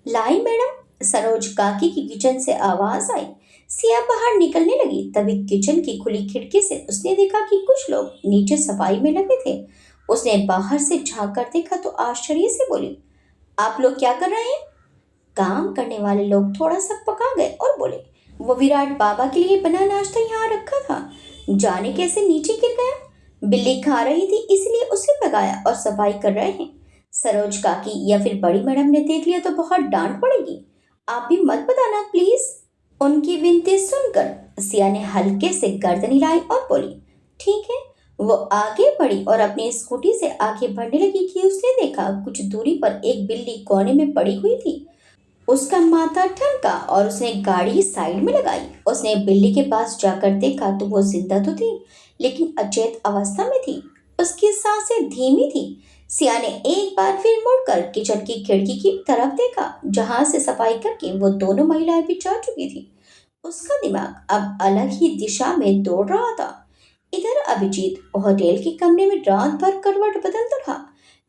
लाई मैडम, सरोज काकी की किचन से आवाज आई। सिया बाहर निकलने लगी, तभी किचन की खुली खिड़की से उसने देखा कि कुछ लोग नीचे सफाई में लगे थे। उसने बाहर से झांक कर देखा तो आश्चर्य से बोली, आप लोग क्या कर रहे हैं? काम करने वाले लोग थोड़ा सा पका गए और बोले, वो विराट बाबा के लिए बना नाश्ता यहाँ रखा था, जाने कैसे नीचे गिर गया। बिल्ली खा रही थी इसलिए उसे भगाया और सफाई कर रहे हैं। सरोज काकी या फिर बड़ी मैडम ने देख लिया तो बहुत डांट पड़ेगी। आप भी मत बताना प्लीज। उनकी विनती सुनकर सिया ने हल्के से गर्दन हिलाई और बोली, ठीक है। वो आगे बढ़ी और अपनी स्कूटी से आगे बढ़ने लगी कि उसने देखा कुछ दूरी पर एक बिल्ली कोने में पड़ी हुई थी। उसका माथा ठनका और उसने गाड़ी साइड में लगाई। उसने बिल्ली के पास जाकर देखा तो वो जिंदा तो थी, लेकिन अचेत अवस्था में थी। उसकी सांसें धीमी थी। सिया ने एक बार फिर मुड़कर किचन की खिड़की की तरफ देखा, जहां से सफाई करके वो दोनों महिलाएं भी जा चुकी थी। उसका दिमाग अब अलग ही दिशा में दौड़ रहा था। इधर अभिजीत होटल के कमरे में रात भर करवट बदलता था,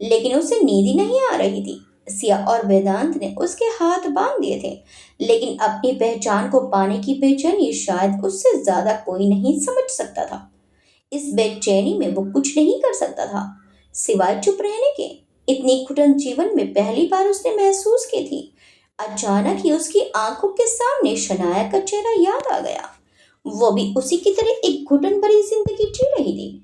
लेकिन उसे नींद ही नहीं आ रही थी। सिया और वेदांत ने उसके हाथ बांध दिए थे, लेकिन अपनी पहचान को पाने की बेचैनी शायद उससे ज्यादा कोई नहीं समझ सकता था। इस बेचैनी में वो कुछ नहीं कर सकता था सिवाय चुप रहने के। इतनी घुटन जीवन में पहली बार उसने महसूस की थी। अचानक ही उसकी आंखों के सामने शनाया का चेहरा याद आ गया। वो भी उसी की तरह एक घुटन भरी जिंदगी जी रही थी।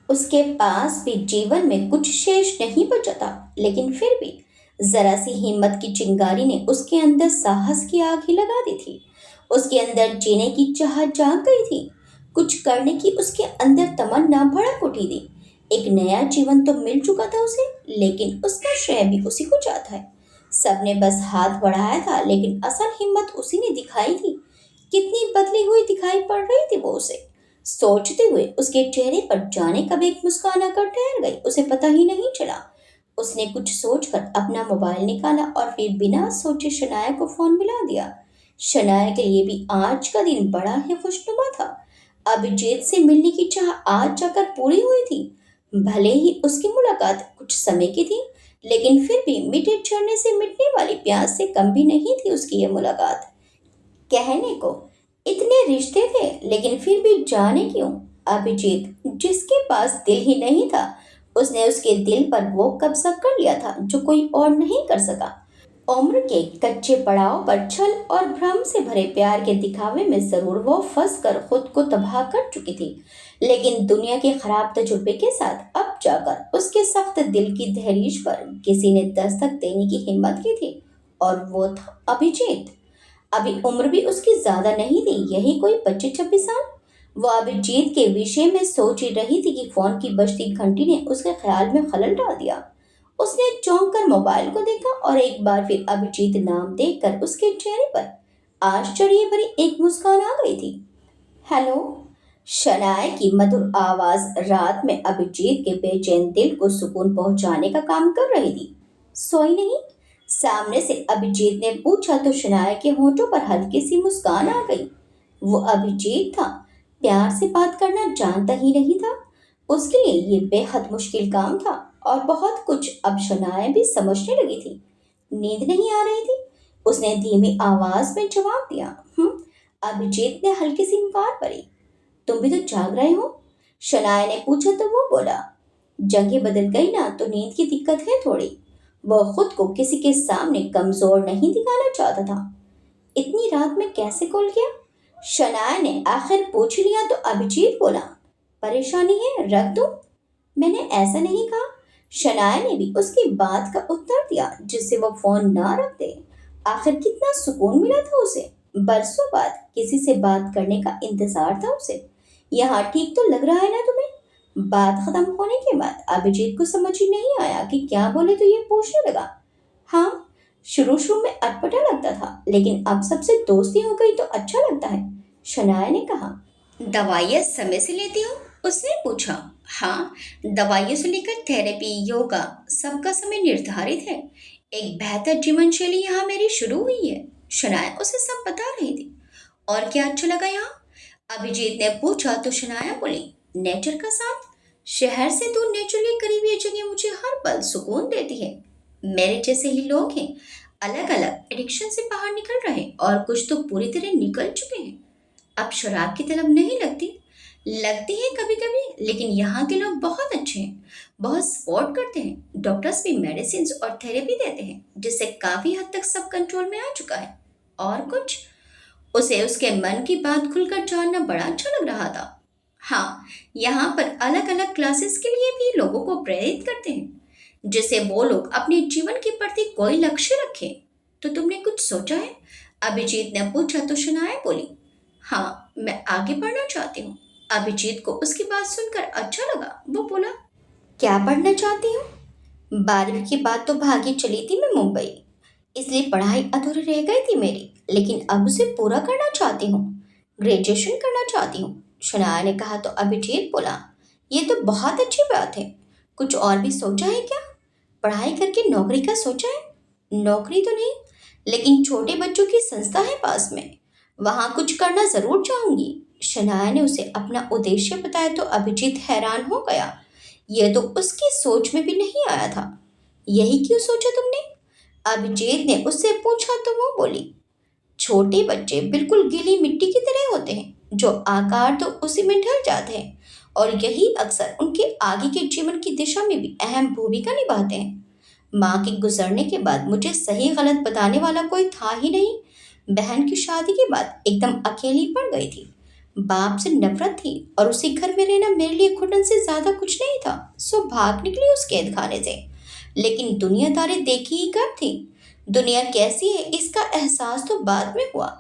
उसके पास भी जीवन में कुछ शेष नहीं बचा था, लेकिन फिर भी जरा सी हिम्मत की चिंगारी ने उसके अंदर साहस की आग ही लगा दी थी। उसके अंदर जीने की चाहत जाग गई थी। कुछ करने की उसके अंदर तमन्ना भड़क उठी थी। एक नया जीवन तो मिल चुका था उसे, लेकिन उसका श्रेय भी उसी को जाता है। सबने बस हाथ बढ़ाया था, लेकिन असल हिम्मत उसी ने दिखाई थी। कितनी बदली हुई दिखाई पड़ रही थी वो उसे। सोचते हुए उसके चेहरे पर जाने कब एक मुस्कान आकर ठहर गई, उसे पता ही नहीं चला। उसने कुछ सोचकर अपना मोबाइल निकाला और फिर बिना सोचे शनाया को फोन मिला दिया। शनाया के लिए भी आज का दिन बड़ा ही खुशनुमा था। अभिजीत से मिलने की चाह आज जाकर पूरी हुई थी। भले ही उसकी मुलाकात कुछ समय की थी, लेकिन फिर भी मीठे झरने से मिटने वाली प्यास से कम भी नहीं थी उसकी ये मुलाकात। कहने को इतने रिश्ते थे, लेकिन फिर भी जाने क्यों अभिजीत, जिसके पास दिल ही नहीं था, उसने उसके दिल पर वो कब्जा कर लिया था जो कोई और नहीं कर सका। उम्र के कच्चे पड़ाव पर छल और भ्रम से भरे प्यार के दिखावे में जरूर वो फंस कर खुद को तबाह कर चुकी थी, लेकिन दुनिया के खराब तजुर्बे के साथ अब जाकर उसके सख्त दिल की दहलीज पर किसी ने दस्तक देने की हिम्मत की थी, और वो था अभिजीत। अभी उम्र भी उसकी ज्यादा नहीं थी, यही कोई 25-26 साल। वो अभिजीत के विषय में सोच ही रही थी कि फोन की बजती घंटी ने उसके ख्याल में खलल डाल दिया। उसने चौंक कर मोबाइल को देखा और एक बार फिर अभिजीत नाम देखकर उसके चेहरे पर आश्चर्य भरी एक मुस्कान आ गई थी। हेलो। शनाया की मधुर आवाज रात में अभिजीत के बेचैन दिल को सुकून पहुंचाने का काम कर रही थी। सोई नहीं? सामने से अभिजीत ने पूछा तो शनाया के होठों पर हल्की सी मुस्कान आ गई। वो अभिजीत था, प्यार से बात करना जानता ही नहीं था। उसके लिए ये बेहद मुश्किल काम था, और बहुत कुछ अब शनाया भी समझने लगी थी। नींद नहीं आ रही थी? उसने धीमी आवाज में जवाब दिया। अभिजीत ने हल्की सी इंकार करी। तुम भी तो जाग रहे हो? शनाया ने पूछा तो वो बोला, जगह बदल गई ना तो नींद की दिक्कत है थोड़ी। वह खुद को किसी के सामने कमजोर नहीं दिखाना चाहता था। इतनी रात में कैसे कॉल किया? शनाया ने आखिर पूछ लिया तो अभिजीत बोला, परेशानी है, रख दो। मैंने ऐसा नहीं कहा। शनाया ने भी उसकी बात का उत्तर दिया, जिससे वो फोन ना रख दे। आखिर कितना सुकून मिला था उसे। बरसों बाद किसी से बात करने का इंतजार था उसे। यहाँ ठीक तो लग रहा है ना तुम्हें? बात खत्म होने के बाद अभिजीत को समझ ही नहीं आया कि क्या बोले, तो ये पूछने लगा। हाँ, शुरू शुरू में अटपटा लगता था, लेकिन अब सबसे दोस्ती हो गई तो अच्छा लगता है, शनाया ने कहा। दवाइयाँ समय से लेती हो? उसने पूछा। हाँ, दवाइयों से लेकर थेरेपी, योगा, सबका समय निर्धारित है। एक बेहतर जीवन शैली यहाँ मेरी शुरू हुई है। शनाया उसे सब बता रही थी। और क्या अच्छा लगा यहाँ? अभिजीत ने पूछा तो शनाया बोली, नेचर का साथ। शहर से दूर नेचर के करीब ये जगह मुझे हर पल सुकून देती है। मेरे जैसे ही लोग हैं, अलग अलग एडिक्शन से बाहर निकल रहे हैं, और कुछ तो पूरी तरह निकल चुके हैं। अब शराब की तलब नहीं लगती। लगती है कभी कभी, लेकिन यहाँ के लोग बहुत अच्छे हैं, बहुत सपोर्ट करते हैं। डॉक्टर्स भी मेडिसिन और थेरेपी देते हैं, जिससे काफी हद तक सब कंट्रोल में आ चुका है। और कुछ? उसे उसके मन की बात खुलकर जानना बड़ा अच्छा लग रहा था। हाँ, यहाँ पर अलग अलग क्लासेस के लिए भी लोगों को प्रेरित करते हैं, जिससे वो लोग अपने जीवन के प्रति कोई लक्ष्य रखें। तो तुमने कुछ सोचा है? अभिजीत ने पूछा तो शनाया बोली, हाँ, मैं आगे बढ़ना चाहती हूँ। अभिजीत को उसकी बात सुनकर अच्छा लगा। वो बोला, क्या पढ़ना चाहती हूँ? 12वीं के बाद तो भागी चली थी मैं मुंबई, इसलिए पढ़ाई अधूरी रह गई थी मेरी, लेकिन अब उसे पूरा करना चाहती हूँ। ग्रेजुएशन करना चाहती हूँ, शनाया ने कहा तो अभिजीत बोला, ये तो बहुत अच्छी बात है। कुछ और भी सोचा है क्या? पढ़ाई करके नौकरी का सोचा है? नौकरी तो नहीं, लेकिन छोटे बच्चों की संस्था है पास में, वहाँ कुछ करना जरूर चाहूंगी। शनाया ने उसे अपना उद्देश्य बताया तो अभिजीत हैरान हो गया। यह तो उसकी सोच में भी नहीं आया था। यही क्यों सोचा तुमने? अभिजीत ने उससे पूछा तो वो बोली, छोटे बच्चे बिल्कुल गीली मिट्टी की तरह होते हैं, जो आकार तो उसी में ढल जाते हैं, और यही अक्सर उनके आगे के जीवन की दिशा में भी अहम भूमिका निभाते हैं। माँ के गुजरने के बाद मुझे सही गलत बताने वाला कोई था ही नहीं। बहन की शादी के बाद एकदम अकेली पड़ गई थी। बाप से नफरत थी, और उसी घर में रहना मेरे लिए घुटन से ज्यादा कुछ नहीं था। सो भाग निकली उस कैद खाने से। लेकिन दुनियादारी देखी ही कब थी। दुनिया कैसी है इसका एहसास तो बाद में हुआ।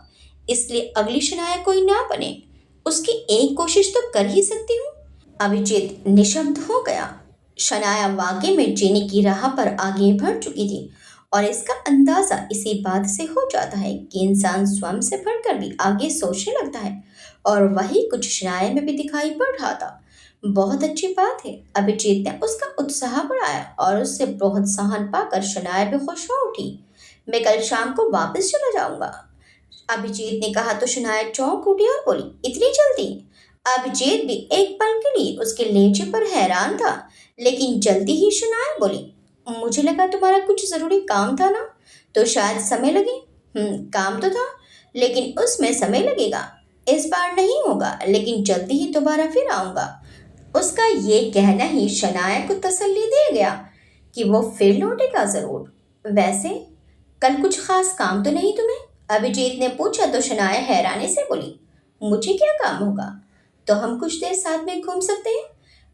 इसलिए अगली शनाया कोई ना बने, उसकी एक कोशिश तो कर ही सकती हूँ। अभिजीत निशब्द हो गया। शनाया वाकई में जीने की राह पर आगे बढ़ चुकी थी, और इसका अंदाजा इसी बात से हो जाता है कि इंसान स्वयं से बढ़कर भी आगे सोचने लगता है, और वही कुछ शनाया में भी दिखाई पड़ रहा था। बहुत अच्छी बात है। अभिजीत ने उसका उत्साह बढ़ाया, और उससे प्रोत्साहन पाकर शनाया भी खुश हो उठी। मैं कल शाम को वापस चला जाऊंगा, अभिजीत ने कहा तो शनाया चौंक उठी और बोली, इतनी जल्दी? अभिजीत भी एक पल के लिए उसके लहजे पर हैरान था, लेकिन जल्दी ही शनाया बोली, मुझे लगा तुम्हारा कुछ जरूरी काम था ना, तो शायद समय लगे। काम तो था, लेकिन उसमें समय लगेगा। इस बार नहीं होगा, लेकिन जल्दी ही दोबारा फिर आऊंगा। उसका ये कहना ही शनाया को तसल्ली दे गया कि वो फिर लौटेगा जरूर। वैसे कल कुछ खास काम तो नहीं तुम्हें? अभिजीत ने पूछा तो शनाया हैरानी से बोली, मुझे क्या काम होगा? तो हम कुछ देर साथ में घूम सकते हैं।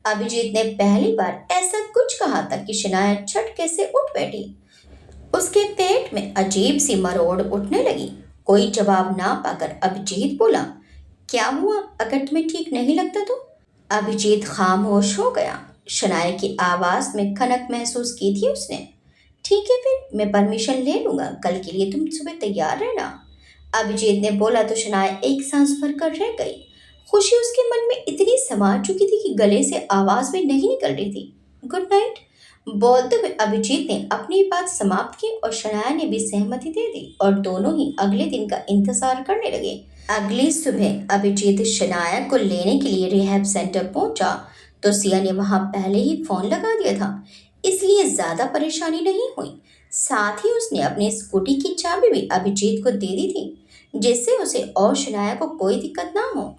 अभिजीत ने पहली बार ऐसा कुछ कहा था कि शनाया झटके से उठ बैठी। उसके पेट में अजीब सी मरोड़ उठने लगी। कोई जवाब ना पाकर अभिजीत बोला, क्या हुआ? अगर तुम्हें ठीक नहीं लगता तो? अभिजीत खामोश हो गया। शनाया की आवाज में खनक महसूस की थी उसने। ठीक है, फिर मैं परमिशन ले लूंगा, कल के लिए तुम सुबह तैयार रहना। अभिजीत ने बोला तो शनाया एक सांस भरकर रह गई। खुशी उसके मन में इतनी समा चुकी थी कि गले से आवाज भी नहीं निकल रही थी। गुड नाइट बोलते हुए अभिजीत ने अपनी बात समाप्त की, और शनाया ने भी सहमति दे दी, और दोनों ही अगले दिन का इंतजार करने लगे। अगली सुबह अभिजीत शनाया को लेने के लिए रिहैब सेंटर पहुंचा तो सिया ने वहां पहले ही फोन लगा दिया था, इसलिए ज्यादा परेशानी नहीं हुई। साथ ही उसने अपनी स्कूटी की चाबी भी अभिजीत को दे दी थी, जिससे उसे और शनाया को कोई दिक्कत ना हो।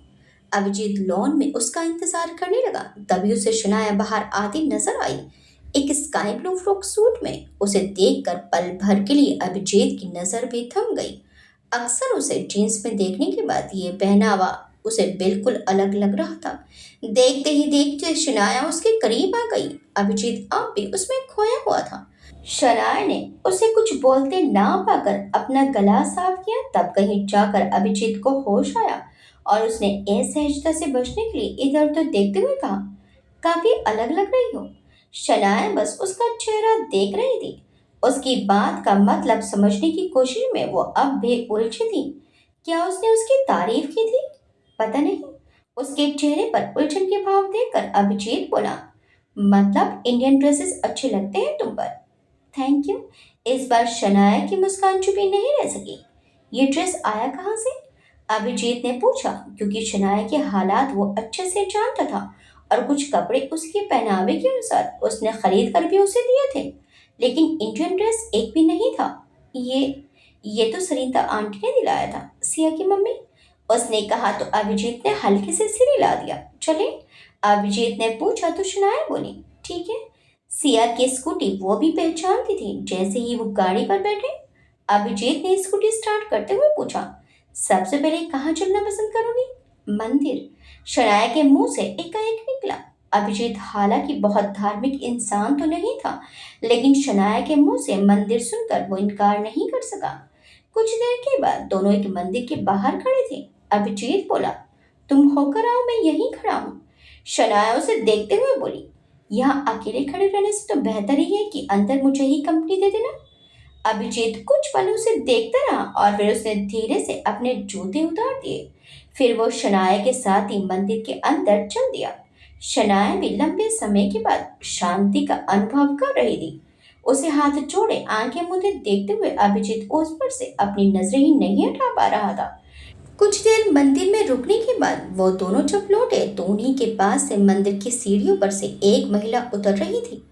अभिजीत लॉन में उसका इंतजार करने लगा, तभी उसे शनाया बाहर आती नजर आई, एक स्काई ब्लू फ्रॉक सूट में। उसे देखकर पल भर के लिए अभिजीत की नजर भी थम गई। अक्सर उसे जीन्स में देखने के बाद ये पहनावा उसे बिल्कुल अलग लग रहा था। देखते ही देखते शनाया उसके करीब आ गई। अभिजीत अब भी उसमें खोया हुआ था। शनाया ने उसे कुछ बोलते ना पाकर अपना गला साफ किया। तब कहीं जाकर अभिजीत को होश आया और उसने असहजता से बचने के लिए इधर उधर देखते हुए कहा, काफी अलग लग रही हो। शनाया बस उसका चेहरा देख रही थी। उसकी बात का मतलब समझने की कोशिश में वो अब भी उलझी थी। क्या उसने उसकी तारीफ की थी? पता नहीं। उसके चेहरे पर उलझन के भाव देखकर अभिजीत बोला, मतलब इंडियन ड्रेसेस अच्छे लगते हैं तुम पर। Thank you. इस बार शनाया की मुस्कान छुपी नहीं रह सकी। ये ड्रेस आया कहाँ से? अभिजीत ने पूछा, क्योंकि शनाया के हालात वो अच्छे से जानता था और कुछ कपड़े उसके पहनावे के अनुसार उसने खरीद कर भी उसे दिए थे, लेकिन इंडियन ड्रेस एक भी नहीं था। ये तो सरिता आंटी ने दिलाया था, सिया की मम्मी। उसने कहा तो अभिजीत ने हल्के से सिर हिला दिया। चले? अभिजीत ने पूछा तो शनाया बोली, ठीक है। सिया की स्कूटी वो भी पहचानती थी। जैसे ही वो गाड़ी पर बैठे, अभिजीत ने स्कूटी स्टार्ट करते हुए पूछा, सबसे पहले कहाँ चलना पसंद करोगी? मंदिर, शनाया के मुंह से एकाएक निकला। अभिजीत हालांकि बहुत धार्मिक इंसान तो नहीं था, लेकिन शनाया के मुंह से मंदिर सुनकर वो इनकार नहीं कर सका। कुछ देर के बाद दोनों एक मंदिर के बाहर खड़े थे। अभिजीत बोला, तुम होकर आओ, मैं यहीं खड़ा हूँ। शनाया उसे देखते हुए बोली, यहाँ अकेले खड़े रहने से तो बेहतर ही है कि अंदर मुझे ही कंपनी दे देना। अभिजीत कुछ पल उसे देखता रहा और फिर उसने धीरे से अपने जूते उतार दिए। फिर वो शनाया के साथ ही मंदिर के अंदर चल दिया। शनाया भी लंबे समय के बाद शांति का अनुभव कर रही थी। उसे हाथ जोड़े आंखें मूंदे देखते हुए अभिजीत उस पर से अपनी नजरें ही नहीं हटा पा रहा था। कुछ देर मंदिर में रुकने के बाद वो दोनों जब लौटे तो उन्हीं के पास से मंदिर की सीढ़ियों पर से एक महिला उतर रही थी।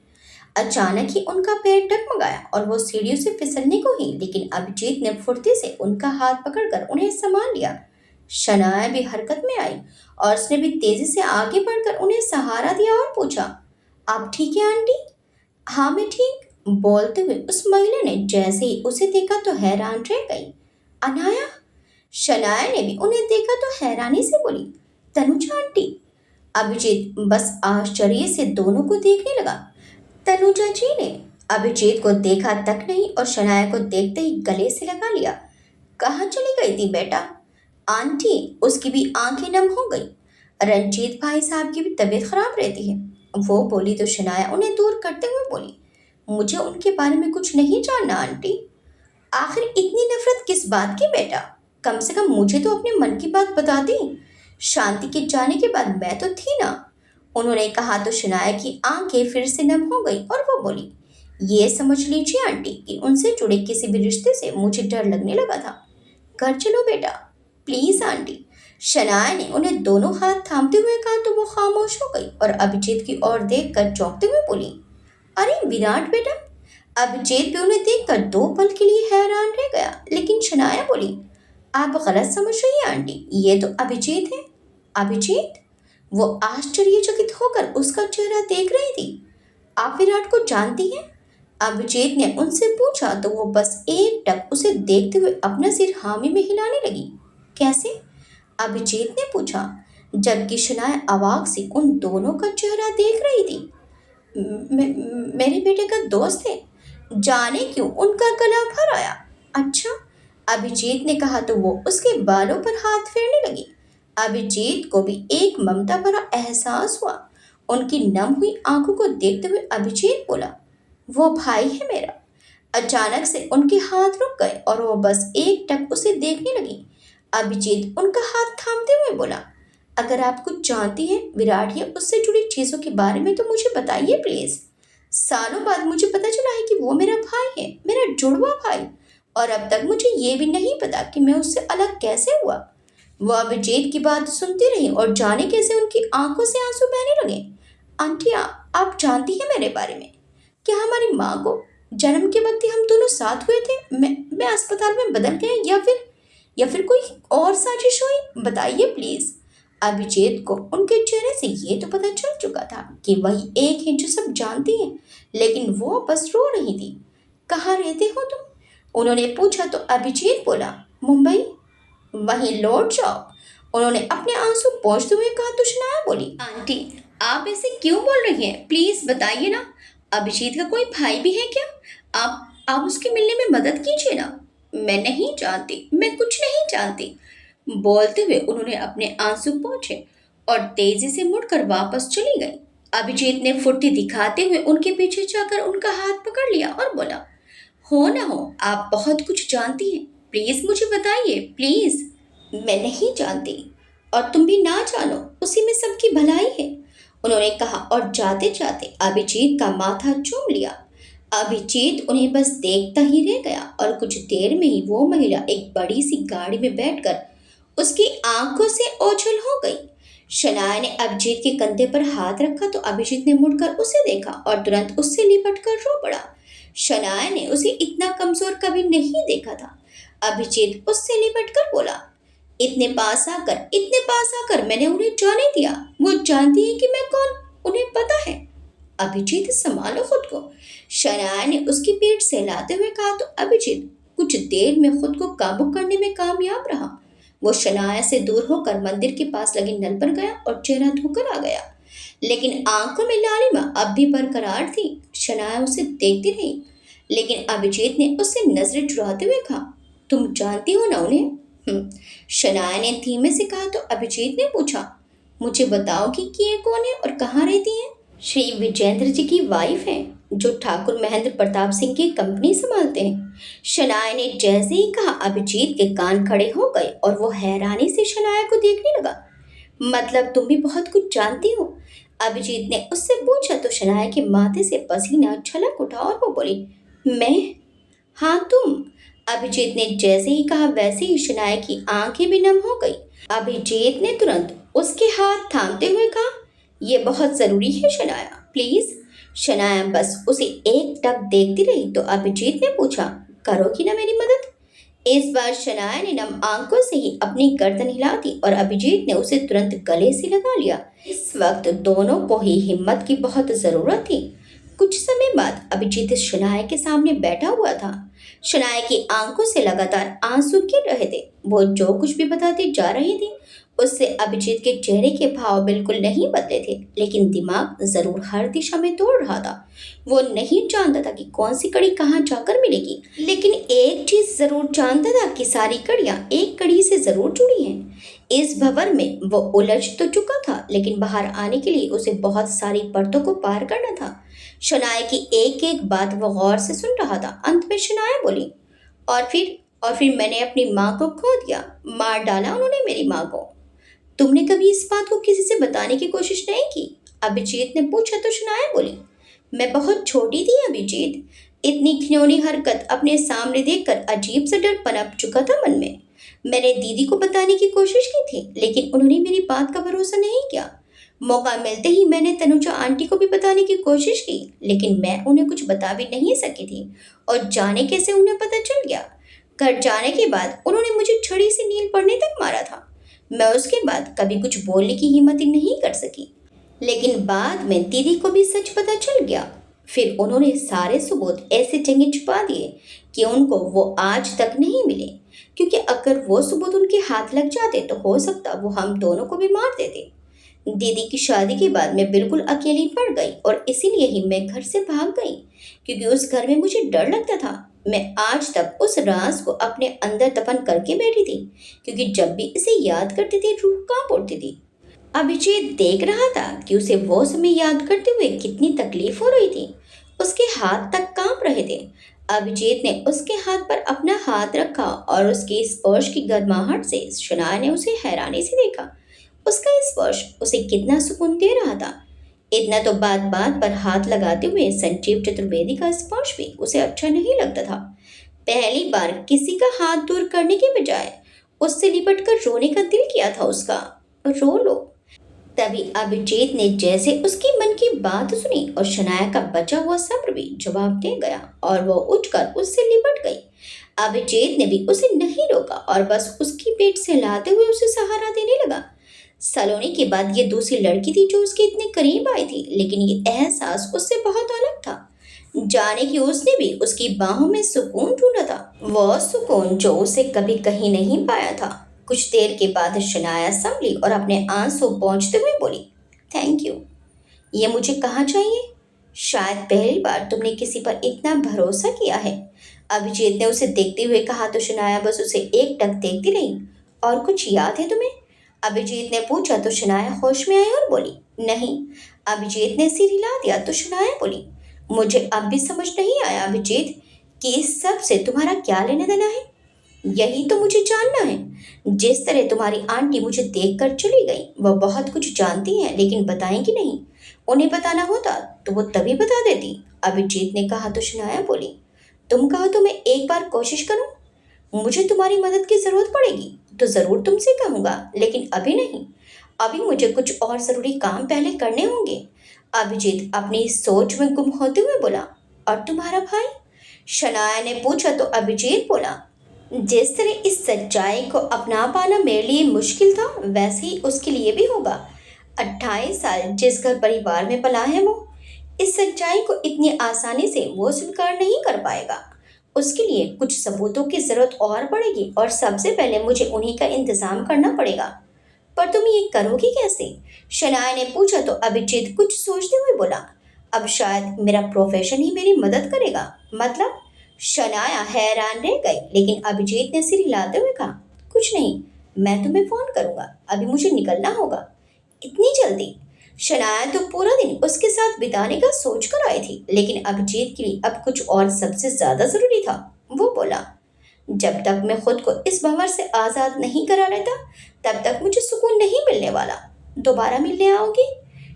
अचानक ही उनका पैर डगमगाया और वो सीढ़ियों से फिसलने को ही, लेकिन अभिजीत ने फुर्ती से उनका हाथ पकड़कर उन्हें संभाल लिया। शनाया भी हरकत में आई और उसने भी तेजी से आगे बढ़कर उन्हें सहारा दिया और पूछा, आप ठीक है आंटी? हाँ मैं ठीक, बोलते हुए उस महिला ने जैसे ही उसे देखा तो हैरान रह गई। अनाया? शनाया ने भी उन्हें देखा तो हैरानी से बोली, तनुजा आंटी। अभिजीत बस आश्चर्य से दोनों को देखने लगा। तनुजा जी ने अभिजीत को देखा तक नहीं और शनाया को देखते ही गले से लगा लिया। कहाँ चली गई थी बेटा? आंटी, उसकी भी आंखें नम हो गई। रंजीत भाई साहब की भी तबीयत खराब रहती है, वो बोली तो शनाया उन्हें दूर करते हुए बोली, मुझे उनके बारे में कुछ नहीं जानना आंटी। आखिर इतनी नफरत किस बात की बेटा? कम से कम मुझे तो अपने मन की बात बता दी। शांति के जाने के बाद मैं तो थी ना। उन्होंने कहा तो शनाया की आंखें फिर से नम हो गई और वो बोली, ये समझ लीजिए आंटी कि उनसे जुड़े किसी भी रिश्ते से मुझे डर लगने लगा था। घर चलो बेटा, प्लीज आंटी। शनाया ने उन्हें दोनों हाथ थामते हुए कहा तो वो खामोश हो गई और अभिजीत की ओर देखकर चौंकते हुए बोली, अरे विराट बेटा। अभिजीत भी उन्हें देखकर दो पल के लिए हैरान रह गया, लेकिन शनाया बोली, आप गलत समझ रही हैं आंटी, ये तो अभिजीत है। अभिजीत? वो आश्चर्यचकित होकर उसका चेहरा देख रही थी। आप विराट को जानती हैं? अभिजीत ने उनसे पूछा तो वो बस एक टक उसे देखते हुए अपना सिर हामी में हिलाने लगी। कैसे? अभिजीत ने पूछा, जबकि शनाया अवाक सी उन दोनों का चेहरा देख रही थी। मेरे बेटे का दोस्त है। जाने क्यों उनका गला भर आया। अच्छा, अभिजीत ने कहा तो वो उसके बालों पर हाथ फेरने लगी। अभिजीत को भी एक ममता भरा एहसास हुआ। उनकी नम हुई आंखों को देखते हुए अभिजीत बोला, वो भाई है मेरा। अचानक से उनके हाथ रुक गए और वो बस एक टक उसे देखने लगी। अभिजीत उनका हाथ थामते हुए बोला, अगर आप कुछ जानती हैं विराट या उससे जुड़ी चीजों के बारे में तो मुझे बताइए प्लीज। सालों बाद मुझे पता चला है कि वो मेरा भाई है, मेरा जुड़वा भाई, और अब तक मुझे ये भी नहीं पता कि मैं उससे अलग कैसे हुआ। वो अभिजीत की बात सुनती रही और जाने कैसे उनकी आंखों से आंसू बहने लगे। आंटी, आप जानती हैं मेरे बारे में? क्या हमारी माँ को जन्म के वक्त ही हम दोनों साथ हुए थे? मैं अस्पताल में बदल गया या फिर कोई और साजिश हुई? बताइए प्लीज। अभिजीत को उनके चेहरे से ये तो पता चल चुका था कि वही एक है जो सब जानती है, लेकिन वो बस रो रही थी। कहाँ रहते हो तुम? उन्होंने पूछा तो अभिजीत बोला, मुंबई। वहीं लौट जाओ। उन्होंने अपने आंसू पोंछते हुए कहा तो शनाया बोली, आंटी आप ऐसे क्यों बोल रही हैं? प्लीज बताइए ना, अभिजीत का कोई भाई भी है क्या? आप उसके मिलने में मदद कीजिए ना। मैं नहीं जानती, मैं कुछ नहीं जानती। बोलते हुए उन्होंने अपने आंसू पोंछे और तेजी से मुड़कर वापस चली गई। अभिजीत ने फुर्ती दिखाते हुए उनके पीछे जाकर उनका हाथ पकड़ लिया और बोला, हो ना हो आप बहुत कुछ जानती हैं, प्लीज मुझे बताइए प्लीज। मैं नहीं जानती और तुम भी ना जानो, उसी में सबकी भलाई है, उन्होंने कहा और जाते जाते अभिजीत का माथा चूम लिया। अभिजीत उन्हें बस देखता ही रह गया और कुछ देर में ही वो महिला एक बड़ी सी गाड़ी में बैठकर उसकी आंखों से ओझल हो गई। शनाया ने अभिजीत के कंधे पर हाथ रखा तो अभिजीत ने मुड़कर उसे देखा और तुरंत उससे लिपट कर रो पड़ा। शनाया ने उसे इतना कमजोर कभी नहीं देखा था। अभिजीत उससे लिपट कर बोला, इतने पास आकर मैंने उन्हें जाने दिया, वो जानती है कि मैं कौन, उन्हें पता है। अभिजीत संभालो खुद को, शनाया ने उसकी पीठ सहलाते हुए कहा तो अभिजीत कुछ देर में खुद को काबू करने में कामयाब रहा। वो शनाया से दूर होकर मंदिर के पास लगे नल पर गया और चेहरा धोकर आ गया, लेकिन आंखों में लालिमा अब भी बरकरार थी। शनाया उसे देखती रही, लेकिन अभिजीत ने उससे नजरें चुराते हुए कहा, तुम जानती हो ना उन्हें? शनाया ने धीमे से कहा तो अभिजीत ने पूछा, मुझे बताओगी कि ये कौन है और कहाँ रहती हैं? श्री विजेंद्र जी की वाइफ हैं, जो ठाकुर महेंद्र प्रताप सिंह की कंपनी संभालते हैं। शनाया ने जैसे ही कहा अभिजीत के कान खड़े हो गए और वो हैरानी से शनाया को देखने लगा। मतलब तुम भी बहुत कुछ जानती हो? अभिजीत ने उससे पूछा तो शनाया के माथे से पसीना छलक उठा और वो बोली, मैं? हाँ तुम। अभिजीत ने जैसे ही कहा वैसे ही शनाया की आंखें भी नम हो गई। अभिजीत ने तुरंत उसके हाथ थामते हुए कहा, यह बहुत जरूरी है शनाया, प्लीज। शनाया बस उसे एक टक देखती रही तो अभिजीत ने पूछा, करोगी ना मेरी मदद? इस बार शनाया ने नम आंखों से ही अपनी गर्दन हिला दी और अभिजीत ने उसे तुरंत गले से लगा लिया। इस वक्त दोनों को ही हिम्मत की बहुत जरूरत थी। कुछ समय बाद अभिजीत शनाया के सामने बैठा हुआ था। शनाया की आंखों से लगातार आंसू गिर रहे थे। वो जो कुछ भी बताती जा रही थी उससे अभिजीत के चेहरे के भाव बिल्कुल नहीं बदले थे, लेकिन दिमाग जरूर हर दिशा में दौड़ रहा था। वो नहीं जानता था कि कौन सी कड़ी कहाँ जाकर मिलेगी, लेकिन एक चीज जरूर जानता था कि सारी कड़ियां एक कड़ी से जरूर जुड़ी हैं। इस भंवर में वो उलझ तो चुका था, लेकिन बाहर आने के लिए उसे बहुत सारी परतों को पार करना था। शनाया की एक एक बात वो गौर से सुन रहा था। अंत में शनाया बोली, और फिर मैंने अपनी माँ को खो दिया, मार डाला उन्होंने मेरी माँ को। तुमने कभी इस बात को किसी से बताने की कोशिश नहीं की? अभिजीत ने पूछा तो शनाया बोली, मैं बहुत छोटी थी अभिजीत, इतनी घिनौनी हरकत अपने सामने देखकर अजीब सा डर पनप चुका था मन में। मैंने दीदी को बताने की कोशिश की थी, लेकिन उन्होंने मेरी बात का भरोसा नहीं किया। मौका मिलते ही मैंने तनुजा आंटी को भी बताने की कोशिश की, लेकिन मैं उन्हें कुछ बता भी नहीं सकी थी, और जाने कैसे उन्हें पता चल गया। घर जाने के बाद उन्होंने मुझे छड़ी से नील पड़ने तक मारा था। मैं उसके बाद कभी कुछ बोलने की हिम्मत ही नहीं कर सकी, लेकिन बाद में दीदी को भी सच पता चल गया। फिर उन्होंने सारे सबूत ऐसे जगह छुपा दिए कि उनको वो आज तक नहीं मिले, क्योंकि अगर वो सबूत उनके हाथ लग जाते तो हो सकता वो हम दोनों को भी मार देते। दीदी की शादी के बाद मैं बिल्कुल अकेली पड़ गई और इसीलिए ही मैं घर से भाग गई, क्योंकि उस घर में मुझे डर लगता था। मैं आज तक उस राज को अपने अंदर दफन करके बैठी थी, क्योंकि जब भी इसे याद करती थी रूह कांप उठती थी। अभिजीत देख रहा था कि उसे वो समय याद करते हुए कितनी तकलीफ हो रही थी। उसके हाथ तक कांप रहे थे। अभिजीत ने उसके हाथ पर अपना हाथ रखा और उसके स्पर्श की गर्माहट से शनाया ने उसे हैरानी से देखा। उसका स्पर्श उसे कितना सुकून दे रहा था। इतना तो बात बात पर हाथ लगाते हुए संजीव चतुर्वेदी का स्पर्श भी उसे अच्छा नहीं लगता था। पहली बार किसी का हाथ दूर करने के बजाय उससे लिपट कर रोने का दिल किया था उसका। रो लो। तभी अभिजीत ने जैसे उसकी मन की बात सुनी और शनाया का बचा हुआ सब्र भी जवाब दे गया और वो उठकर उससे लिपट गई। अभिजीत ने भी उसे नहीं रोका और बस उसकी पीठ से हिलाते हुए उसे सहारा देने लगा। सलोनी के बाद ये दूसरी लड़की थी जो उसके इतने करीब आई थी, लेकिन ये एहसास उससे बहुत अलग था। जाने कि उसने भी उसकी बाहों में सुकून ढूंढा था, वह सुकून जो उसे कभी कहीं नहीं पाया था। कुछ देर के बाद शनाया संभली और अपने आंसू पोंछते हुए बोली, थैंक यू। ये मुझे कहाँ चाहिए? शायद पहली बार तुमने किसी पर इतना भरोसा किया है। अभिजीत ने उसे देखते हुए कहा तो शनाया बस उसे एक टक देखती रही। और कुछ याद है तुम्हें? अभिजीत ने पूछा तो शनाया होश में आई और बोली, नहीं। अभिजीत ने सिर हिला दिया तो शनाया बोली, मुझे अब भी समझ नहीं आया अभिजीत कि इस सब से तुम्हारा क्या लेना देना है। यही तो मुझे जानना है। जिस तरह तुम्हारी आंटी मुझे देखकर चली गई, वह बहुत कुछ जानती हैं लेकिन बताएंगी नहीं। उन्हें बताना होता तो वो तभी बता देती। अभिजीत ने कहा तो शनाया बोली, तुम कहो तो मैं एक बार कोशिश करूं। मुझे तुम्हारी मदद की जरूरत पड़ेगी तो जरूर तुमसे कहूंगा, लेकिन अभी नहीं। अभी मुझे कुछ और जरूरी काम पहले करने होंगे। अभिजीत अपनी सोच में गुम होते हुए बोला, और तुम्हारा भाई? शनाया ने पूछा तो अभिजीत बोला, जिस तरह इस सच्चाई को अपना पाना मेरे लिए मुश्किल था, वैसे ही उसके लिए भी होगा। 28 साल जिस घर परिवार में पला है वो इस सच्चाई को इतनी आसानी से वो स्वीकार नहीं कर पाएगा। उसके लिए कुछ सबूतों की जरूरत और पड़ेगी और सबसे पहले मुझे उन्हीं का इंतजाम करना पड़ेगा। पर तुम ये करोगी कैसे? शनाया ने पूछा तो अभिजीत कुछ सोचते हुए बोला, अब शायद मेरा प्रोफेशन ही मेरी मदद करेगा। मतलब? शनाया हैरान रह गई, लेकिन अभिजीत ने सिर हिलाते हुए कहा, कुछ नहीं, मैं तुम्हें फोन करूंगा, अभी मुझे निकलना होगा। इतनी जल्दी? शनाया तो पूरा दिन उसके साथ बिताने का सोच कर आई थी, लेकिन अभिजीत के लिए अब कुछ और सबसे ज्यादा जरूरी था। वो बोला, जब तक मैं खुद को इस भंवर से आजाद नहीं करा लेता, तब तक मुझे सुकून नहीं मिलने वाला। दोबारा मिलने आओगी?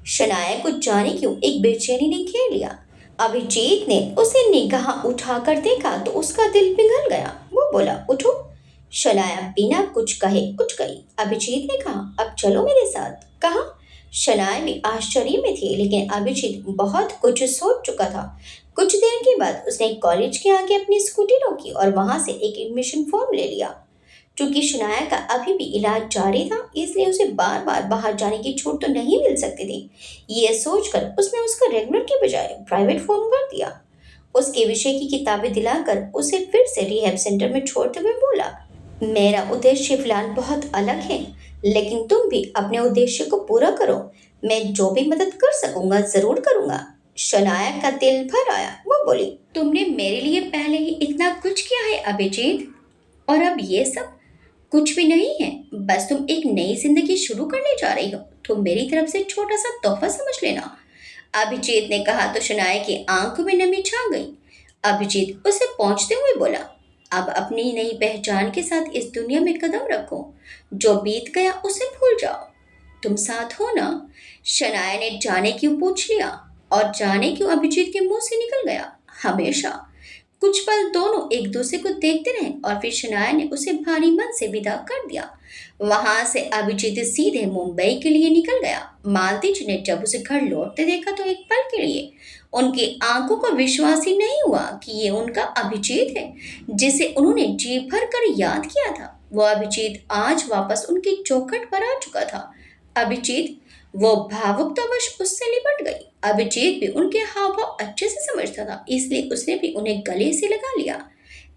शनाया को जाने क्यों एक बेचैनी ने घेर लिया। अभिजीत ने उसे निगाह उठाकर देखा तो उसका दिल पिघल गया। वो बोला, उठो। शनाया बिना कुछ कहे उठ गई। अभिजीत ने कहा, अब चलो मेरे साथ। कहा? शनाया भी आश्चर्य में थी, लेकिन अभिजीत बहुत कुछ सोच चुका था। कुछ देर के बाद उसने कॉलेज के आगे अपनी स्कूटी रोकी और वहां से एक एडमिशन फॉर्म ले लिया। चूंकि शनाया का अभी भी इलाज जारी था, इसलिए उसे बार बार बाहर जाने की छूट तो नहीं मिल सकती थी। ये सोचकर उसने उसका रेगुलर के बजाय प्राइवेट फॉर्म भर दिया। उसके विषय की किताबें दिलाकर उसे फिर से रिहैब सेंटर में छोड़ते हुए बोला, मेरा उद्देश्य फिलहाल बहुत अलग है, लेकिन तुम भी अपने उद्देश्य को पूरा करो। मैं जो भी मदद कर सकूंगा जरूर करूंगा। शनाया का दिल भर आया। वो बोली, तुमने मेरे लिए पहले ही इतना कुछ किया है अभिजीत, और अब ये सब कुछ भी नहीं है। बस तुम एक नई जिंदगी शुरू करने जा रही हो, तो मेरी तरफ से छोटा सा तोहफा समझ लेना। अभिजीत ने कहा तो शनाया की आंखों में नमी छा गई। अभिजीत उसे पहुंचते हुए बोला, अब अपनी नई पहचान के साथ इस दुनिया में कदम रखो। जो बीत गया उसे भूल जाओ। तुम साथ हो ना? शनाया ने जाने क्यों पूछ लिया, और जाने क्यों अभिजीत के मुंह से निकल गया, हमेशा। कुछ पल दोनों एक दूसरे को देखते रहे और फिर शनाया ने उसे भारी मन से विदा कर दिया। वहां से अभिजीत सीधे मुंबई के लिए निकल गया। मालती जी ने जब उसे घर लौटते देखा तो एक पल के लिए उनकी आंखों को विश्वास ही नहीं हुआ कि ये उनका अभिजीत है, जिसे उन्होंने जी भर कर याद किया था। वो अभिजीत आज वापस उनकी चौखट पर आ चुका था। अभिजीत, वो भावुकतावश उससे लिपट गई। अभिजीत भी उनके हाव भाव अच्छे से समझता था, इसलिए उसने भी उन्हें गले से लगा लिया।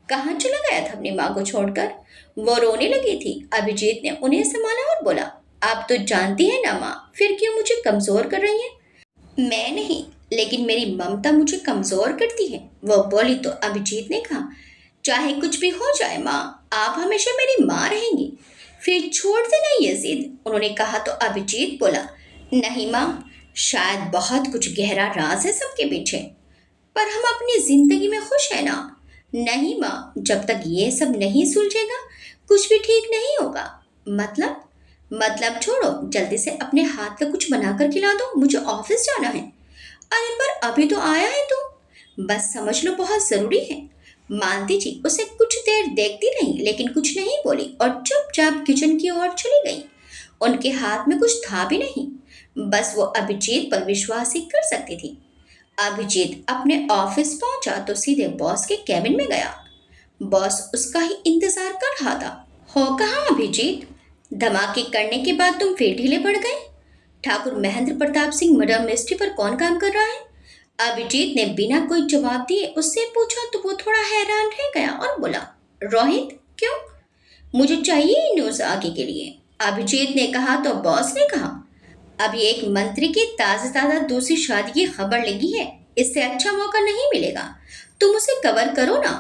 कहाँ चला गया था अपनी माँ को छोड़कर? वो रोने लगी थी। अभिजीत ने उन्हें संभाला और बोला, आप तो जानती हैं ना माँ, फिर क्यों मुझे कमजोर कर रही हैं? मैं नहीं, लेकिन मेरी ममता मुझे कमजोर करती है। वो बोली तो अभिजीत ने कहा, चाहे कुछ भी हो जाए माँ, आप हमेशा मेरी माँ रहेंगी। फिर छोड़ देना ये जिद, उन्होंने कहा तो अभिजीत बोला, नहीं माँ, शायद बहुत कुछ गहरा राज है सबके पीछे, पर हम अपनी जिंदगी में खुश है ना। नहीं माँ, जब तक ये सब नहीं सुलझेगा कुछ भी ठीक नहीं होगा। मतलब छोड़ो, जल्दी से अपने हाथ का कुछ बनाकर खिला दो, मुझे ऑफिस जाना है। अरे पर अभी तो आया है तू, बस समझ लो बहुत जरूरी है। मालती जी उसे कुछ देर देखती रही, लेकिन कुछ नहीं बोली और चुपचाप किचन की ओर चली गई। उनके हाथ में कुछ था भी नहीं, बस वो अभिजीत पर विश्वास ही कर सकती थी। अभिजीत अपने ऑफिस पहुंचा तो सीधे बॉस के कैबिन में गया। बॉस उसका ही इंतजार कर रहा था। हो कहाँ अभिजीत? धमाके करने के बाद तुम फिर ढीले पड़ गए। ठाकुर महेंद्र प्रताप सिंह मर्डर मिस्ट्री पर कौन काम कर रहा है? अभिजीत ने बिना कोई जवाब दिए उससे पूछा तो वो थोड़ा हैरान रह गया और बोला, रोहित क्यों? मुझे चाहिए ही न्यूज़ आगे के लिए। अभिजीत ने कहा तो बॉस ने कहा, अभी एक मंत्री की ताज़ा ताज़ा दूसरी शादी की खबर लगी है, इससे अच्छा मौका नहीं मिलेगा। तुम उसे कवर करो ना।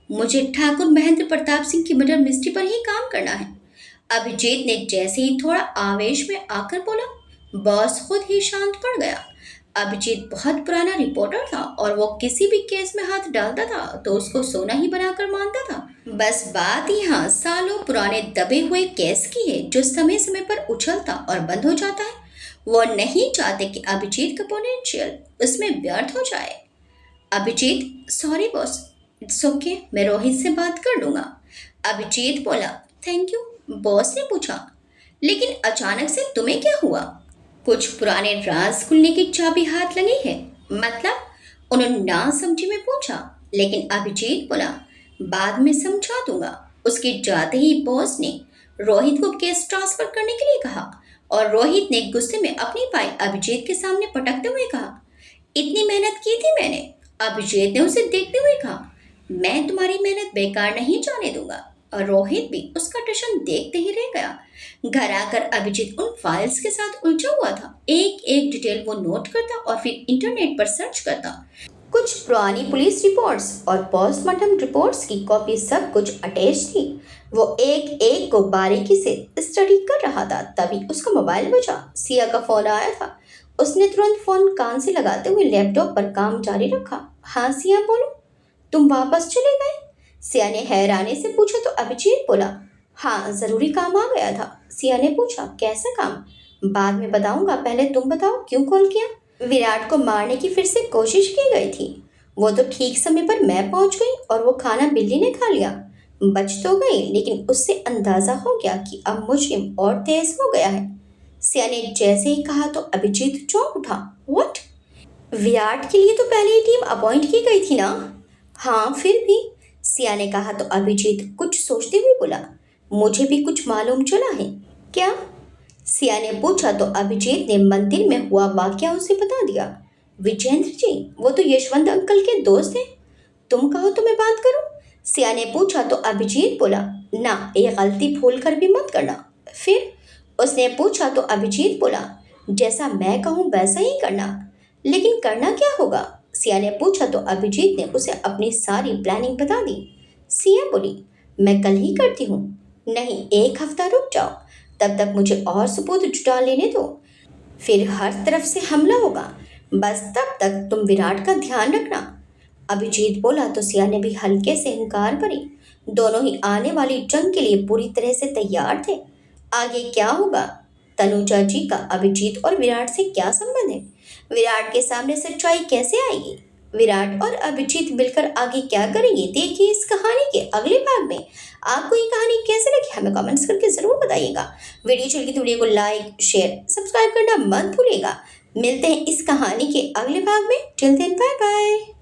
मुझे ठाकुर महेंद्र प्रताप सिंह की मर्डर मिस्ट्री पर ही काम करना है। अभिजीत ने जैसे ही थोड़ा आवेश में आकर बोला, बॉस खुद ही शांत पड़ गया। अभिजीत बहुत पुराना रिपोर्टर था और वो किसी भी केस में हाथ डालता था तो उसको सोना ही बनाकर मानता था। बस बात यहाँ सालों पुराने दबे हुए केस की है जो समय समय पर उछलता और बंद हो जाता है। वो नहीं चाहते कि अभिजीत का पोटेंशियल उसमें व्यर्थ हो जाए। Abhijeet, sorry boss, it's okay, मैं रोहित से बात कर लूंगा। अभिजीत बोला, थैंक यू। बॉस ने पूछा, लेकिन अचानक से तुम्हें क्या हुआ? कुछ पुराने राज खुलने की चाबी हाथ लगी है मतलब? उन्होंने ना समझी में पूछा, लेकिन अभिजीत बोला, बाद में समझा दूंगा। उसके जाते ही बॉस ने रोहित को केस ट्रांसफर करने के लिए कहा और रोहित ने गुस्से में अपनी फाइल अभिजीत के सामने पटकते हुए कहा, इतनी मेहनत की थी मैंने। अभिजीत ने उसे देखते हुए कहा, मैं तुम्हारी मेहनत बेकार नहीं जाने दूंगा। और रोहित भी उसका टशन देखते ही रह गया। घर आकर अभिजीत उन फाइल्स के साथ उलझा हुआ था। एक एक डिटेल वो नोट करता और फिर इंटरनेट पर सर्च करता। कुछ पुरानी पुलिस रिपोर्ट्स और पोस्टमार्टम रिपोर्ट्स की कॉपी सब कुछ अटैच थी। वो एक एक को बारीकी से स्टडी कर रहा था। तभी उसका मोबाइल बजा। सिया का फोन आया था। उसने तुरंत फोन कान से लगाते हुए लैपटॉप पर काम जारी रखा। हाँ सिया, बोलो, तुम वापस चले गए? सिया ने हैरानी से पूछा तो अभिजीत बोला, हाँ जरूरी काम आ गया था। सिया ने पूछा, कैसा काम? बाद में बताऊंगा, पहले तुम बताओ क्यों कॉल किया? विराट को मारने की फिर से कोशिश की गई थी। वो तो ठीक समय पर मैं पहुंच गई और वो खाना बिल्ली ने खा लिया। बच तो गई, लेकिन उससे अंदाजा हो गया कि अब मुजरिम और तेज हो गया है। सिया ने जैसे ही कहा तो अभिजीत चौंक उठा। व्हाट? विराट के लिए तो पहले ही टीम अपॉइंट की गई थी ना? हाँ फिर भी, सिया ने कहा तो अभिजीत कुछ सोचते हुए बोला, मुझे भी कुछ मालूम चला है। क्या? सिया ने पूछा तो अभिजीत ने मंदिर में हुआ वाकया उसे बता दिया। विजेंद्र जी, वो तो यशवंत अंकल के दोस्त हैं। तुम कहो तो मैं बात करूं? सिया ने पूछा तो अभिजीत बोला, ना, ये गलती भूल कर भी मत करना। फिर? उसने पूछा तो अभिजीत बोला, जैसा मैं कहूँ वैसा ही करना। लेकिन करना क्या होगा? सिया ने पूछा तो अभिजीत ने उसे अपनी सारी प्लानिंग बता दी। सिया बोली, मैं कल ही करती हूँ। नहीं, एक हफ्ता रुक जाओ, तब तक मुझे और सबूत जुटा लेने दो। फिर हर तरफ से हमला होगा। बस तब तक तुम विराट का ध्यान रखना। अभिजीत बोला तो सिया ने भी हल्के से हुंकार भरी। दोनों ही आने वाली जंग के लिए पूरी तरह से तैयार थे। आगे क्या होगा? तनुजा जी का अभिजीत और विराट से क्या संबंध है? विराट के सामने सच्चाई कैसे आएगी? विराट और अभिजीत मिलकर आगे क्या करेंगे? देखिए इस कहानी के अगले भाग में। आपको ये कहानी कैसे लगी हमें कमेंट्स करके जरूर बताइएगा। वीडियो चल गई तो वीडियो को लाइक, शेयर, सब्सक्राइब करना मत भूलिएगा। मिलते हैं इस कहानी के अगले भाग में। Till then, bye bye.